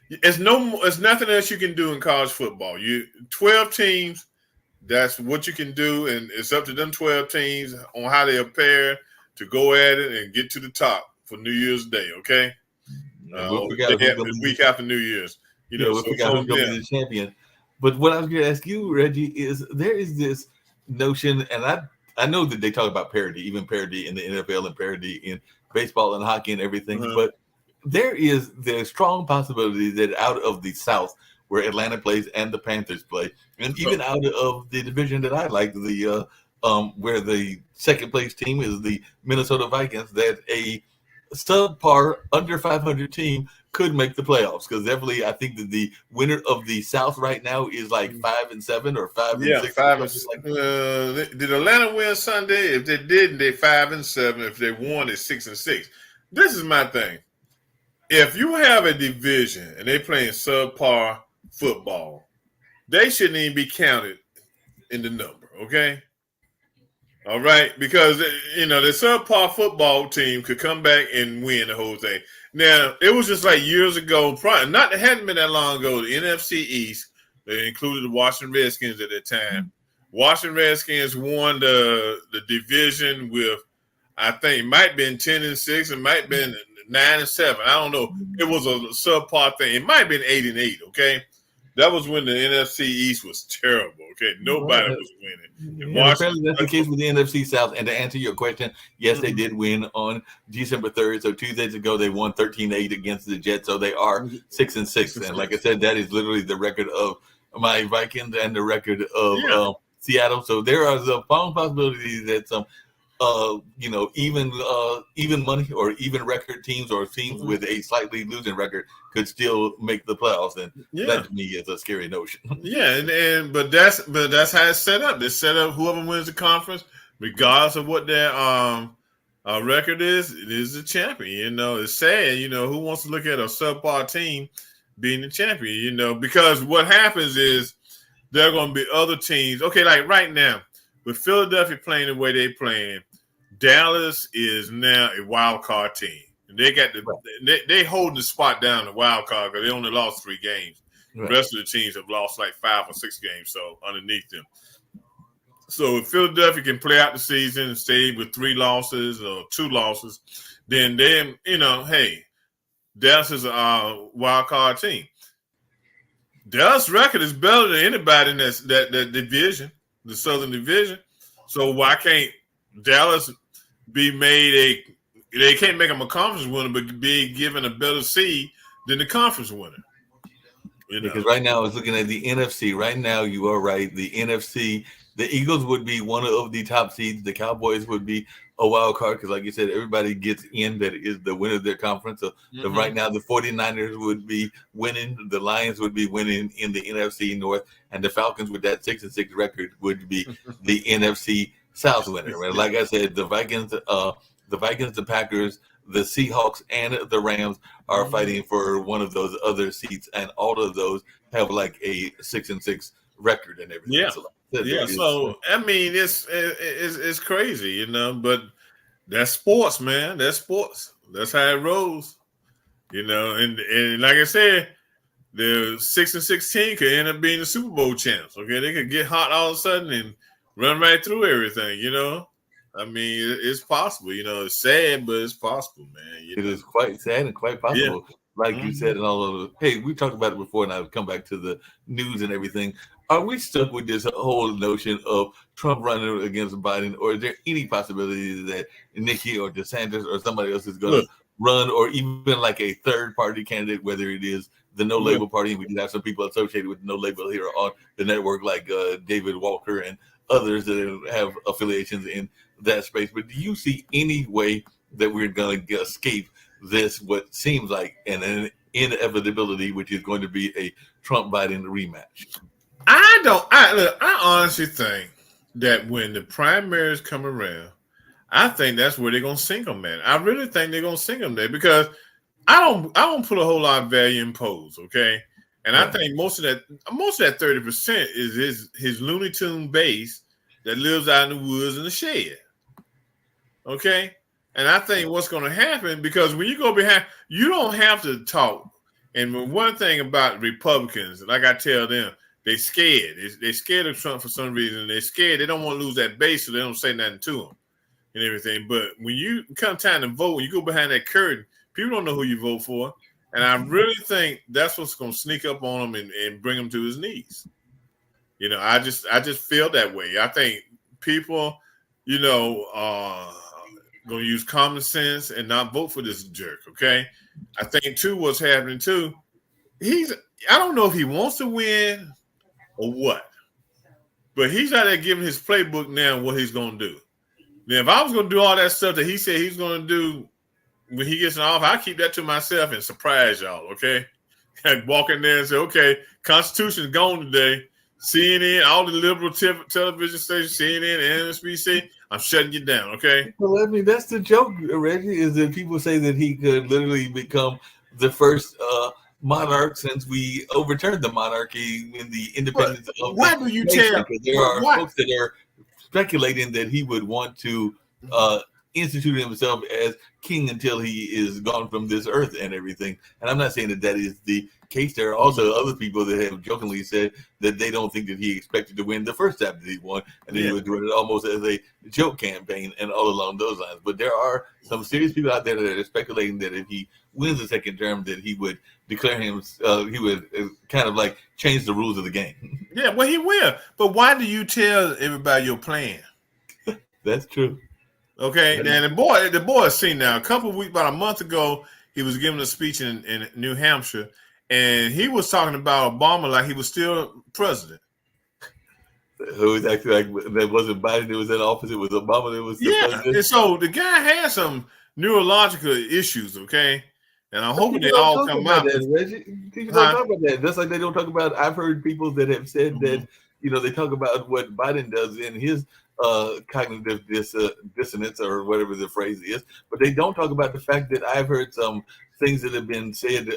it's nothing else you can do in college football. 12 teams. That's what you can do, and it's up to them 12 teams on how they prepare to go at it and get to the top for New Year's Day. Okay. The week after New Year's, we'll figure out who's going to be the champion. But what I was going to ask you, Reggie, is there is this notion, and I know that they talk about parity, even parity in the NFL and parity in baseball and hockey and everything, but there is the strong possibility that out of the South, where Atlanta plays and the Panthers play, and even out of the division that I like, the where the second place team is the Minnesota Vikings, that a subpar under 500 team could make the playoffs, because definitely I think that the winner of the South right now is like 5-7 or 5-6. 5-6. Did Atlanta win Sunday? If they didn't, they're 5-7. If they won, it's 6-6. This is my thing. If you have a division and they're playing subpar football, they shouldn't even be counted in the number, okay? All right, because the subpar football team could come back and win the whole thing. Now, it was just like years ago, it hadn't been that long ago, the NFC East, they included the Washington Redskins at that time. Washington Redskins won the division with, I think, it might have been 10-6, it might have been 9-7. I don't know. It was a subpar thing. It might have been 8-8, okay? That was when the NFC East was terrible. Okay, nobody was winning. Apparently that's the case with the NFC South. And to answer your question, yes, they did win on December 3rd. So 2 days ago, they won 13-8 against the Jets. So they are 6-6. And like I said, that is literally the record of my Vikings and the record of Seattle. So there are the possibility that some even money or even record teams or teams with a slightly losing record could still make the playoffs, and that to me is a scary notion. But that's how it's set up. It's set up whoever wins the conference, regardless of what their record is, it is the champion. It's sad. Who wants to look at a subpar team being the champion? Because what happens is there are going to be other teams. Okay, like right now, with Philadelphia playing the way they're playing, Dallas is now a wild card team. And they got they holding the spot down the wild card because they only lost 3 games. Right. The rest of the teams have lost like 5 or 6 games, so underneath them. So if Philadelphia can play out the season and stay with 3 losses or 2 losses, then hey, Dallas is a wild card team. Dallas' record is better than anybody in that division, the Southern Division. So why can't Dallas be made they can't make them a conference winner, but be given a better seed than the conference winner? Because right now I was looking at the NFC. Right now, you are right. The NFC, the Eagles would be one of the top seeds. The Cowboys would be a wild card because, like you said, everybody gets in that is the winner of their conference. So right now, the 49ers would be winning, the Lions would be winning in the NFC North, and the Falcons with that 6-6 record would be the NFC South winner. And like I said, the Vikings, the Packers, the Seahawks, and the Rams are fighting for one of those other seats, and all of those have like a 6-6 record and everything. Yeah. So, So I mean, it's crazy, you know, but that's sports, man. That's sports. That's how it rolls, you know. And like I said, the 6-6 team could end up being the Super Bowl champs. Okay, they could get hot all of a sudden and run right through everything, you know. I mean, it's possible, you know. It's sad, but it's possible, man. It is quite sad and quite possible. Yeah. Like you said, and all of it. Hey, we talked about it before, and I'll come back to the news and everything. Are we stuck with this whole notion of Trump running against Biden, or is there any possibility that Nikki or DeSantis or somebody else is going to run, or even like a third-party candidate, whether it is the No Label Party, and we do have some people associated with No Label here on the network, like David Walker and others that have affiliations in that space. But do you see any way that we're going to escape this, what seems like an inevitability, which is going to be a Trump-Biden rematch? I honestly think that when the primaries come around, I think that's where they're gonna sink them, man. I really think they're gonna sink them there because I don't put a whole lot of value in polls, okay? And I think most of that 30% is his Looney Tune base that lives out in the woods in the shed. Okay? And I think what's gonna happen, because when you go behind, you don't have to talk. And one thing about Republicans, like I tell them, they scared. They're scared of Trump for some reason. They're scared. They don't want to lose that base, so they don't say nothing to him and everything. But when you come time to vote, when you go behind that curtain, people don't know who you vote for. And I really think that's what's going to sneak up on him and bring him to his knees. You know, I just feel that way. I think people, you know, going to use common sense and not vote for this jerk, okay? I think, too, what's happening, too, I don't know if he wants to win or what, but he's out there giving his playbook now what he's going to do. Now, if I was going to do all that stuff that he said he's going to do when he gets in office, I keep that to myself and surprise y'all, okay? I'd walk in there and say, okay, Constitution's gone today. CNN, all the liberal television stations, CNN, MSNBC, I'm shutting you down, okay? Well, I mean, that's the joke, Reggie, is that people say that he could literally become the first monarch since we overturned the monarchy in the independence of why do you tell? There are folks that are speculating that he would want to institute himself as king until he is gone from this earth and everything. And I'm not saying that is the case. There are also other people that have jokingly said that they don't think that he expected to win the first time that he won, and that he was doing it almost as a joke campaign and all along those lines. But there are some serious people out there that are speculating that if he wins the second term, that he would declare him, he would kind of like change the rules of the game. Yeah, well, he will. But why do you tell everybody your plan? That's true. Okay, and the boy is seen now. About a month ago, he was giving a speech in New Hampshire, and he was talking about Obama like he was still president. Who was actually like that wasn't Biden that was in office? It was Obama that was still president. And so the guy had some neurological issues. Okay, and I'm hoping they all come out. People don't talk about that. Just like they don't talk about. I've heard people that have said that they talk about what Biden does in his cognitive dissonance or whatever the phrase is, but they don't talk about the fact that I've heard some things that have been said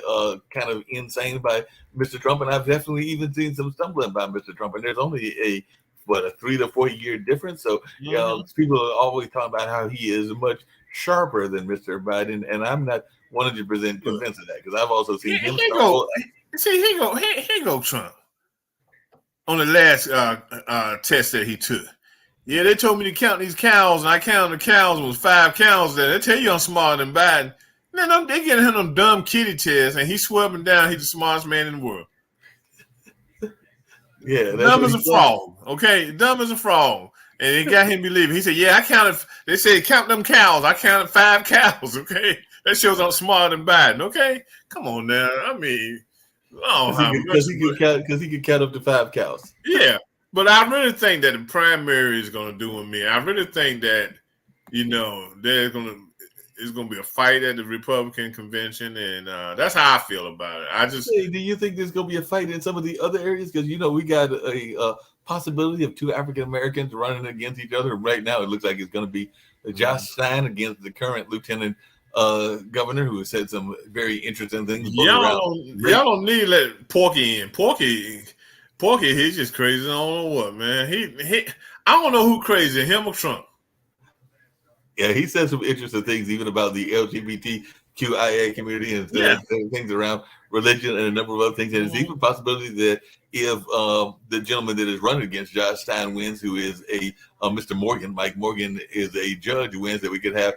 kind of insane by Mr. Trump, and I've definitely even seen some stumbling by Mr. Trump, and there's only a 3 to 4 year difference. So people are always talking about how he is much sharper than Mr. Biden, and I'm not 100% convinced of that because I've also seen him. Here go Trump on the last test that he took. Yeah, they told me to count these cows, and I counted the cows. It was 5 cows there. They tell you I'm smarter than Biden. No, they getting him them dumb kitty tests, and he's swerving down. He's the smartest man in the world. Yeah, dumb as a frog. Okay, dumb as a frog, and it got him believing. He said, "Yeah, I counted." They said, "Count them cows." I counted 5 cows. Okay, that shows I'm smarter than Biden. Okay, come on now. I mean, because he could count up to 5 cows. Yeah. But I really think that the primary is going to do with me. I really think that it's gonna be a fight at the Republican convention, and that's how I feel about it. I just Hey, do you think there's going to be a fight in some of the other areas? Because we got a possibility of two African Americans running against each other. Right now, it looks like it's going to be Josh Stein against the current lieutenant governor, who has said some very interesting things. Y'all don't need to let Porky in. Porky, he's just crazy. I don't know what, man. I don't know who crazy, him or Trump. Yeah, he said some interesting things, even about the LGBTQIA community and things around religion and a number of other things. And it's even a possibility that if the gentleman that is running against Josh Stein wins, who is Mr. Morgan, Mike Morgan is a judge who wins, that we could have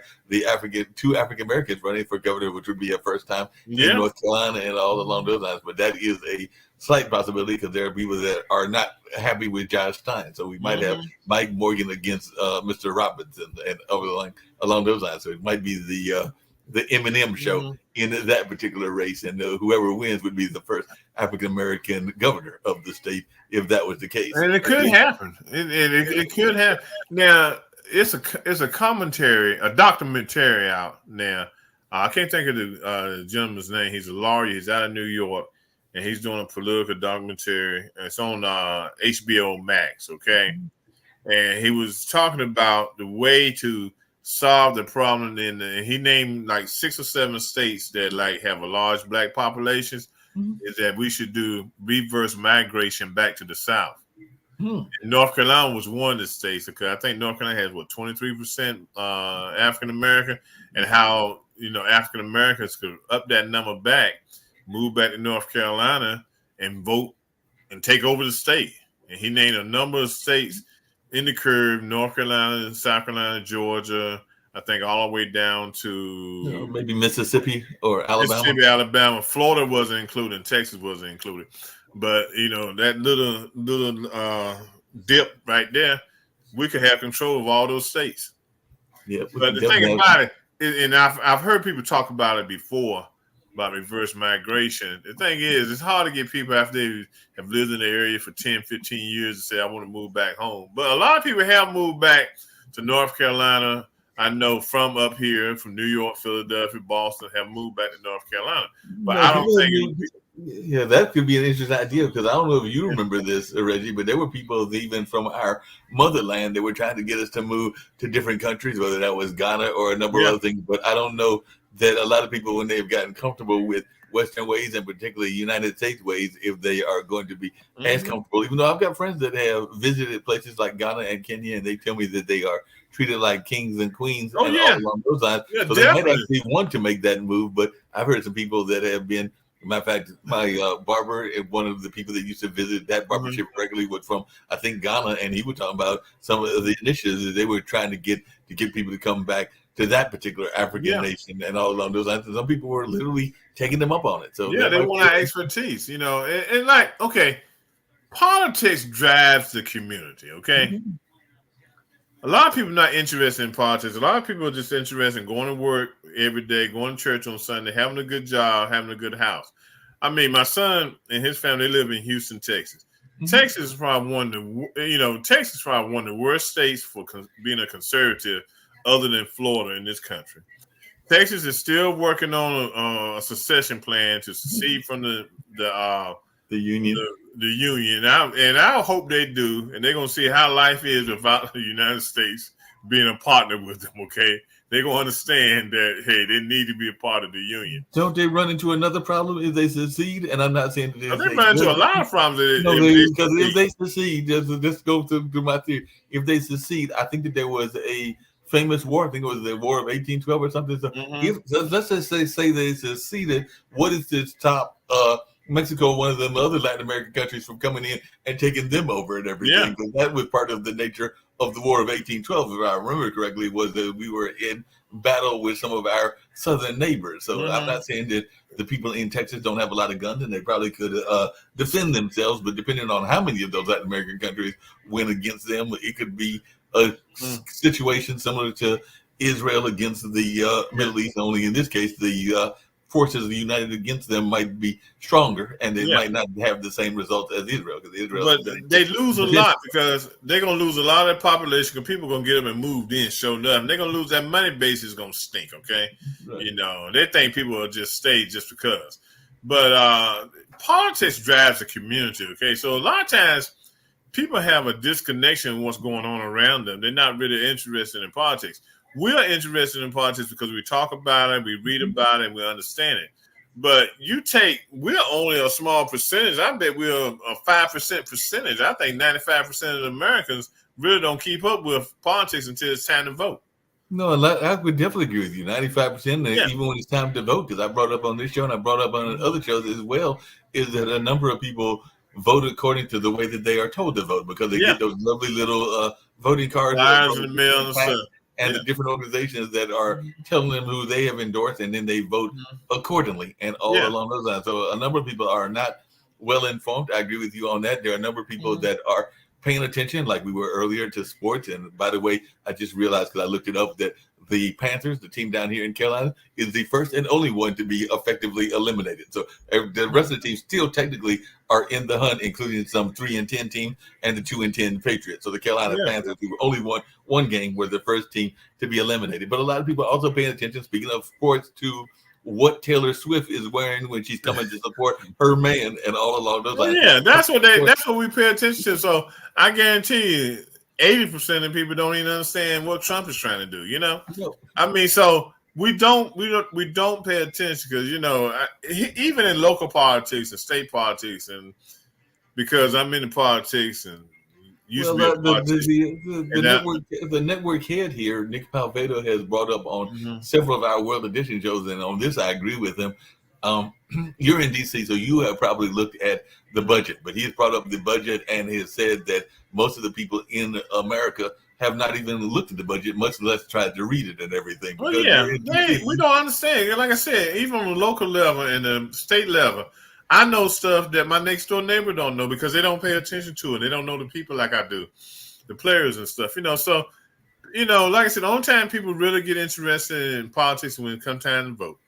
two African Americans running for governor, which would be a first time in North Carolina and all along those lines. But that is a slight possibility because there are people that are not happy with Josh Stein. So we might have Mike Morgan against Mr. Robinson and along those lines. So it might be the Eminem show in that particular race, and whoever wins would be the first African American governor of the state, if that was the case. And it could happen. It could happen. Now it's a commentary, a documentary out now. I can't think of the gentleman's name. He's a lawyer. He's out of New York, and he's doing a political documentary. It's on HBO Max. Okay, and he was talking about the way to solve the problem, and he named like 6 or 7 states that like have a large black populations. Is that we should do reverse migration back to the South. North Carolina was one of the states, because I think North Carolina has 23% African American, and how African Americans could up that number back, move back to North Carolina and vote and take over the state. And he named a number of states in the curve: North Carolina, South Carolina, Georgia, I think all the way down to maybe Mississippi or Alabama. Mississippi, Alabama. Florida wasn't included, Texas wasn't included. But that little dip right there, we could have control of all those states. Yeah, but the thing about it, and I've heard people talk about it before, about reverse migration. The thing is, it's hard to get people after they have lived in the area for 10, 15 years to say, I want to move back home. But a lot of people have moved back to North Carolina. I know from up here, from New York, Philadelphia, Boston, have moved back to North Carolina. But I don't think yeah, that could be an interesting idea, because I don't know if you remember this, Reggie, but there were people even from our motherland that were trying to get us to move to different countries, whether that was Ghana or a number of other things. But I don't know that a lot of people, when they've gotten comfortable with Western ways, and particularly United States ways, if they are going to be as comfortable. Even though I've got friends that have visited places like Ghana and Kenya, and they tell me that they are treated like kings and queens all along those lines. Yeah, so they might actually want to make that move. But I've heard some people that have been, matter of fact, my barber, one of the people that used to visit that barbershop regularly, was from, I think, Ghana, and he was talking about some of the initiatives that they were trying to get people to come back to that particular African nation and all along those lines. And some people were literally taking them up on it. So they want our expertise, and like, okay, politics drives the community, okay? A lot of people are not interested in politics. A lot of people are just interested in going to work every day, going to church on Sunday, having a good job, having a good house. I mean, my son and his family, they live in Houston, Texas. Texas is probably one of the worst states for being a conservative, other than Florida, in this country. Texas is still working on a secession plan to secede from the union. The union, and I hope they do, and they're gonna see how life is without the United States being a partner with them. Okay, they're gonna understand that they need to be a part of the union. Don't they run into another problem if they secede? And I'm not saying that they run into a lot of problems. Because if they secede, just go through my theory. If they secede, I think that there was a famous war. I think it was the War of 1812 or something. So let's just say they seceded. What is to stop Mexico, one of them other Latin American countries, from coming in and taking them over and everything? Because that was part of the nature of the War of 1812, if I remember correctly, was that we were in battle with some of our southern neighbors. So I'm not saying that the people in Texas don't have a lot of guns, and they probably could defend themselves, but depending on how many of those Latin American countries went against them, it could be a situation similar to Israel against the Middle East, only in this case, the forces united against them might be stronger, and they Yeah. might not have the same results as Israel, because Israel But has been they lose a the lot because they're gonna lose a lot of their population because people gonna get them and moved in, show up. They're gonna lose that money base is gonna stink. Okay, Right. They think people will just stay just because. But politics drives the community. Okay, so a lot of times people have a disconnection with what's going on around them. They're not really interested in politics. We're interested in politics because we talk about it, we read about it, and we understand it. But we're only a small percentage. I bet we're a 5% percentage. I think 95% of the Americans really don't keep up with politics until it's time to vote. No, I would definitely agree with you. 95%, Yeah, even when it's time to vote, because I brought up on this show and I brought up on other shows as well, is that a number of people vote according to the way that they are told to vote, because they yeah. get those lovely little voting cards Flyers in the mail and stuff. and Yeah. the different organizations that are telling them who they have endorsed, and then they vote accordingly and all Yeah. along those lines. So a number of people are not well informed. I agree with you on that. There are a number of people that are paying attention, like we were earlier, to sports. And by the way, I just realized, because I looked it up, that the Panthers, the team down here in Carolina, is the first and only one to be effectively eliminated. So the rest of the teams still technically are in the hunt, including some 3-10 teams and the 2-10 Patriots. So the Carolina Yeah. Panthers, who only won one game, were the first team to be eliminated. But a lot of people are also paying attention, speaking of sports, to what Taylor Swift is wearing when she's coming to support her man, and all along those lines. Yeah, that's what we pay attention to. So I guarantee you 80% of people don't even understand what Trump is trying to do, No. I mean, so we don't pay attention because even in local politics and state politics, and because I'm into politics and used Well, to be a politician. the network head here, Nick Palvedo, has brought up on several of our World Edition shows, and on this I agree with him. You're in DC, so you have probably looked at the budget, but he has brought up the budget and has said that most of the people in America have not even looked at the budget, much less tried to read it and everything. Well, yeah, we don't understand. Like I said, even on the local level and the state level, I know stuff that my next door neighbor don't know because they don't pay attention to it. They don't know the people like I do, the players and stuff. So like I said, the only time people really get interested in politics when it comes time to vote.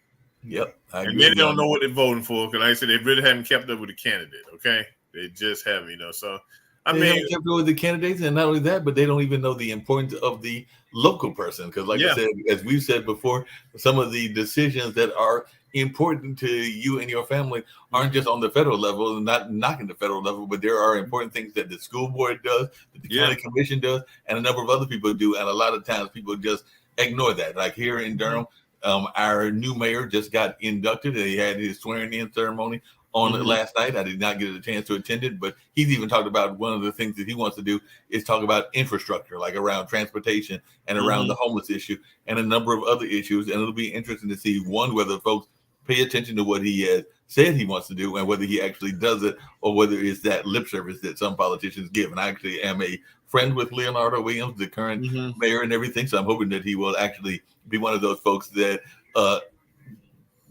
Yep, and then they don't know what they're voting for because, like I said, they really haven't kept up with the candidate. Okay, they just haven't. So they haven't kept up with the candidates, and not only that, but they don't even know the importance of the local person. Because, like I said, as we've said before, some of the decisions that are important to you and your family aren't just on the federal level, and not knocking the federal level, but there are important things that the school board does, that the county commission does, and a number of other people do. And a lot of times people just ignore that. Like here in Durham, our new mayor just got inducted, and he had his swearing-in ceremony on last night. I did not get a chance to attend it, but he's even talked about one of the things that he wants to do is talk about infrastructure, like around transportation and around the homeless issue and a number of other issues. And it'll be interesting to see, one, whether folks pay attention to what he has said he wants to do and whether he actually does it, or whether it's that lip service that some politicians give. And I actually am a friend with Leonardo Williams, the current mayor, and everything. So I'm hoping that he will actually be one of those folks that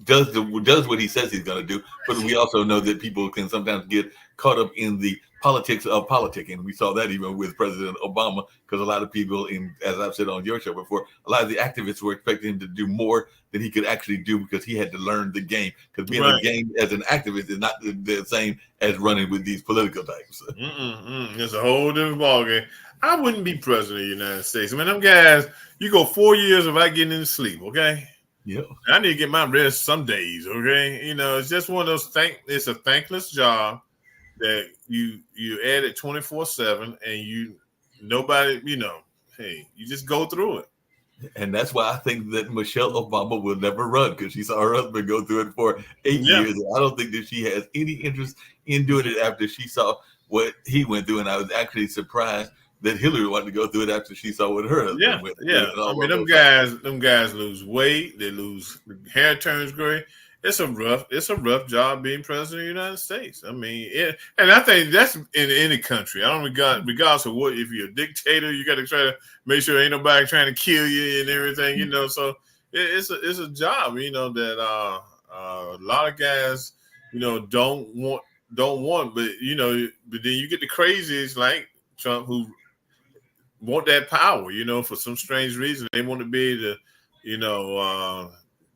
does what he says he's going to do. But we also know that people can sometimes get caught up in the politics of politicking. We saw that even with President Obama, because a lot of people, as I've said on your show before, a lot of the activists were expecting him to do more than he could actually do because he had to learn the game. Because being a game as an activist is not the same as running with these political types. It's a whole different ballgame. I wouldn't be president of the United States. I mean, them guys, you go 4 years without getting into sleep, okay? Yeah. I need to get my rest some days, okay? It's just one of those it's a thankless job that you add it 24/7 and nobody, hey, you just go through it. And that's why I think that Michelle Obama will never run, because she saw her husband go through it for 8 years. I don't think that she has any interest in doing it after she saw what he went through. And I was actually surprised that Hillary wanted to go through it after she saw what her husband went through. Yeah. I mean, them guys lose weight. They lose, hair turns gray. It's a rough job being president of the United States. I mean, and I think that's in any country. I don't regardless of what, if you're a dictator, you got to try to make sure ain't nobody trying to kill you and everything, So it's a job, that a lot of guys, don't want, but but then you get the crazies like Trump who want that power, for some strange reason. They want to be able to,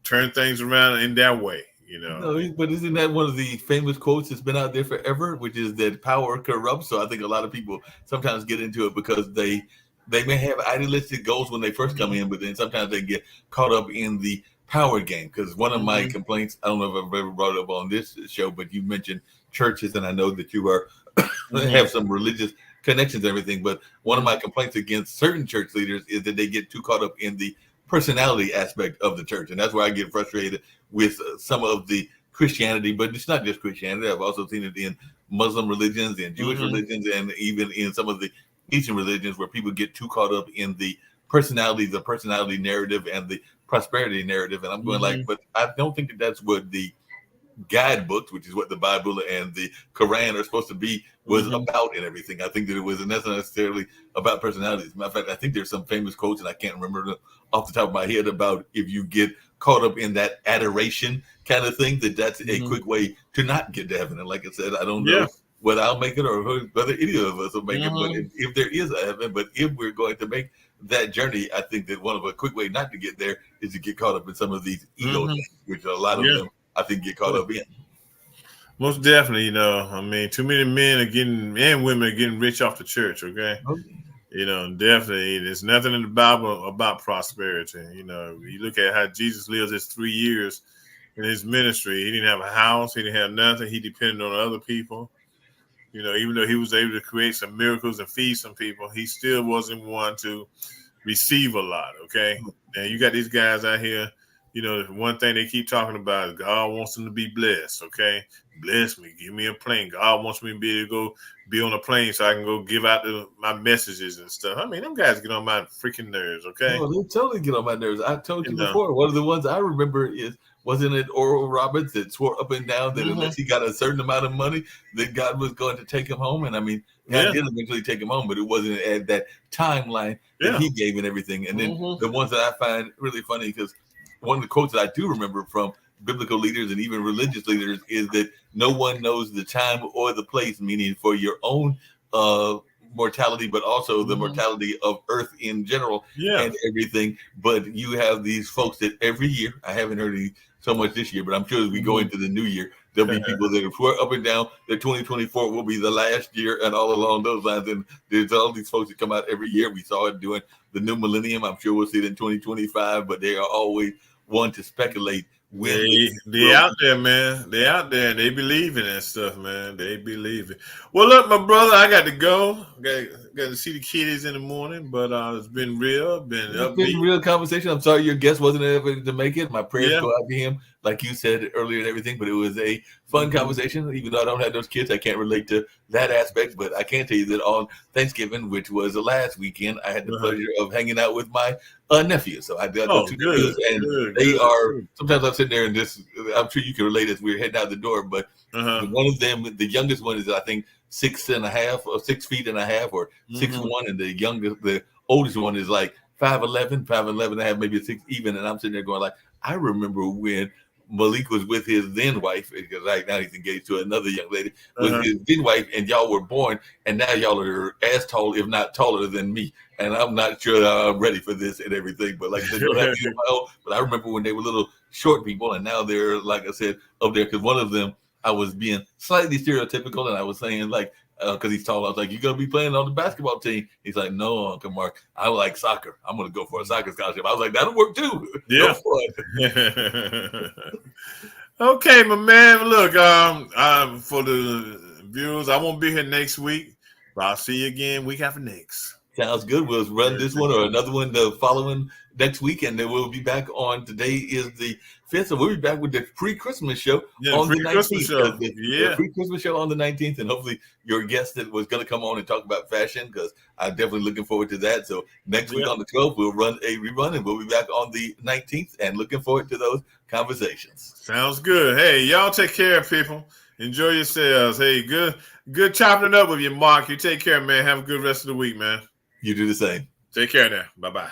turn things around in their way. you know. No, but isn't that one of the famous quotes that's been out there forever, which is that power corrupts? So I think a lot of people sometimes get into it because they may have idealistic goals when they first come in, but then sometimes they get caught up in the power game. Because one of my complaints, I don't know if I've ever brought it up on this show, but you mentioned churches, and I know that you are have some religious connections and everything. But one of my complaints against certain church leaders is that they get too caught up in the personality aspect of the church, and that's where I get frustrated with some of the Christianity. But it's not just Christianity. I've also seen it in Muslim religions and Jewish religions, and even in some of the Eastern religions, where people get too caught up in the personality narrative, and the prosperity narrative. And I'm going like, but I don't think that that's what the guidebooks, which is what the Bible and the Quran are supposed to be, was about and everything. I think that it wasn't necessarily about personalities. As a matter of fact, I think there's some famous quotes, and I can't remember them off the top of my head, about if you get caught up in that adoration kind of thing, that's a quick way to not get to heaven. And like I said, I don't know whether I'll make it or whether any of us will make it, but if there is a heaven, but if we're going to make that journey, I think that one of a quick way not to get there is to get caught up in some of these ego things, which a lot of them I think get caught up in. Most definitely, you know. I mean, too many men are getting and women are getting rich off the church. Okay, you know, definitely. There's nothing in the Bible about prosperity. You know, you look at how Jesus lived his 3 years in his ministry. He didn't have a house. He didn't have nothing. He depended on other people. You know, even though he was able to create some miracles and feed some people, he still wasn't one to receive a lot. Okay, and you got these guys out here. You know, one thing they keep talking about is God wants them to be blessed, okay? Bless me. Give me a plane. God wants me to be able to go be on a plane so I can go give out my messages and stuff. I mean, them guys get on my freaking nerves, okay? Oh, they totally get on my nerves. I told you before, one of the ones I remember wasn't it Oral Roberts that swore up and down that unless he got a certain amount of money, that God was going to take him home. And I mean, God did eventually take him home, but it wasn't at that timeline that he gave and everything. And then the ones that I find really funny, because one of the quotes that I do remember from biblical leaders and even religious leaders is that no one knows the time or the place, meaning for your own mortality, but also the mortality of Earth in general and everything. But you have these folks that every year, I haven't heard any so much this year, but I'm sure as we go into the new year, there'll be people that have swear up and down that 2024 will be the last year and all along those lines. And there's all these folks that come out every year. We saw it during the new millennium. I'm sure we'll see it in 2025, but they are always one to speculate when they out there, man. They out there and they believe in that stuff, man. They believe it. Well, look, my brother, I got to go. Got to see the kiddies in the morning, but it's been real, been real conversation. I'm sorry your guest wasn't able to make it. My prayers go out to him, like you said earlier and everything, but it was a fun conversation. Even though I don't have those kids, I can't relate to that aspect, but I can tell you that on Thanksgiving, which was the last weekend, I had the pleasure of hanging out with my nephew. So I got two nephews, and they are, sometimes I'm sitting there and I'm sure you can relate as we're heading out the door, but one of them, the youngest one is, I think, 6.5 or 6 feet and a half or 6'1", and the oldest one is like 5'11 and a half, maybe 6 even. And I'm sitting there going like, I remember when Malik was with his then wife, because right now he's engaged to another young lady, with his then wife, and y'all were born, and now y'all are as tall, if not taller than me. And I'm not sure I'm ready for this and everything. But like I said, but I remember when they were little short people, and now they're, like I said, up there. Because one of them, I was being slightly stereotypical, and I was saying like, because he's tall, I was like, "You gonna be playing on the basketball team?" He's like, "No, Uncle Mark, I like soccer. I'm gonna go for a soccer scholarship." I was like, "That'll work too." Yeah. Okay, my man. Look, for the viewers, I won't be here next week, but I'll see you again week after next. Sounds good. We'll run this one or another one the following next week, and then we'll be back on. Today is the 5th, so we'll be back with the pre-Christmas show on the 19th. The pre-Christmas show on the 19th, and hopefully your guest that was going to come on and talk about fashion, because I'm definitely looking forward to that. So next week on the 12th, we'll run a rerun, and we'll be back on the 19th, and looking forward to those conversations. Sounds good. Hey, y'all take care, people. Enjoy yourselves. Hey, good chopping it up with you, Mark. You take care, man. Have a good rest of the week, man. You do the same. Take care now. Bye-bye.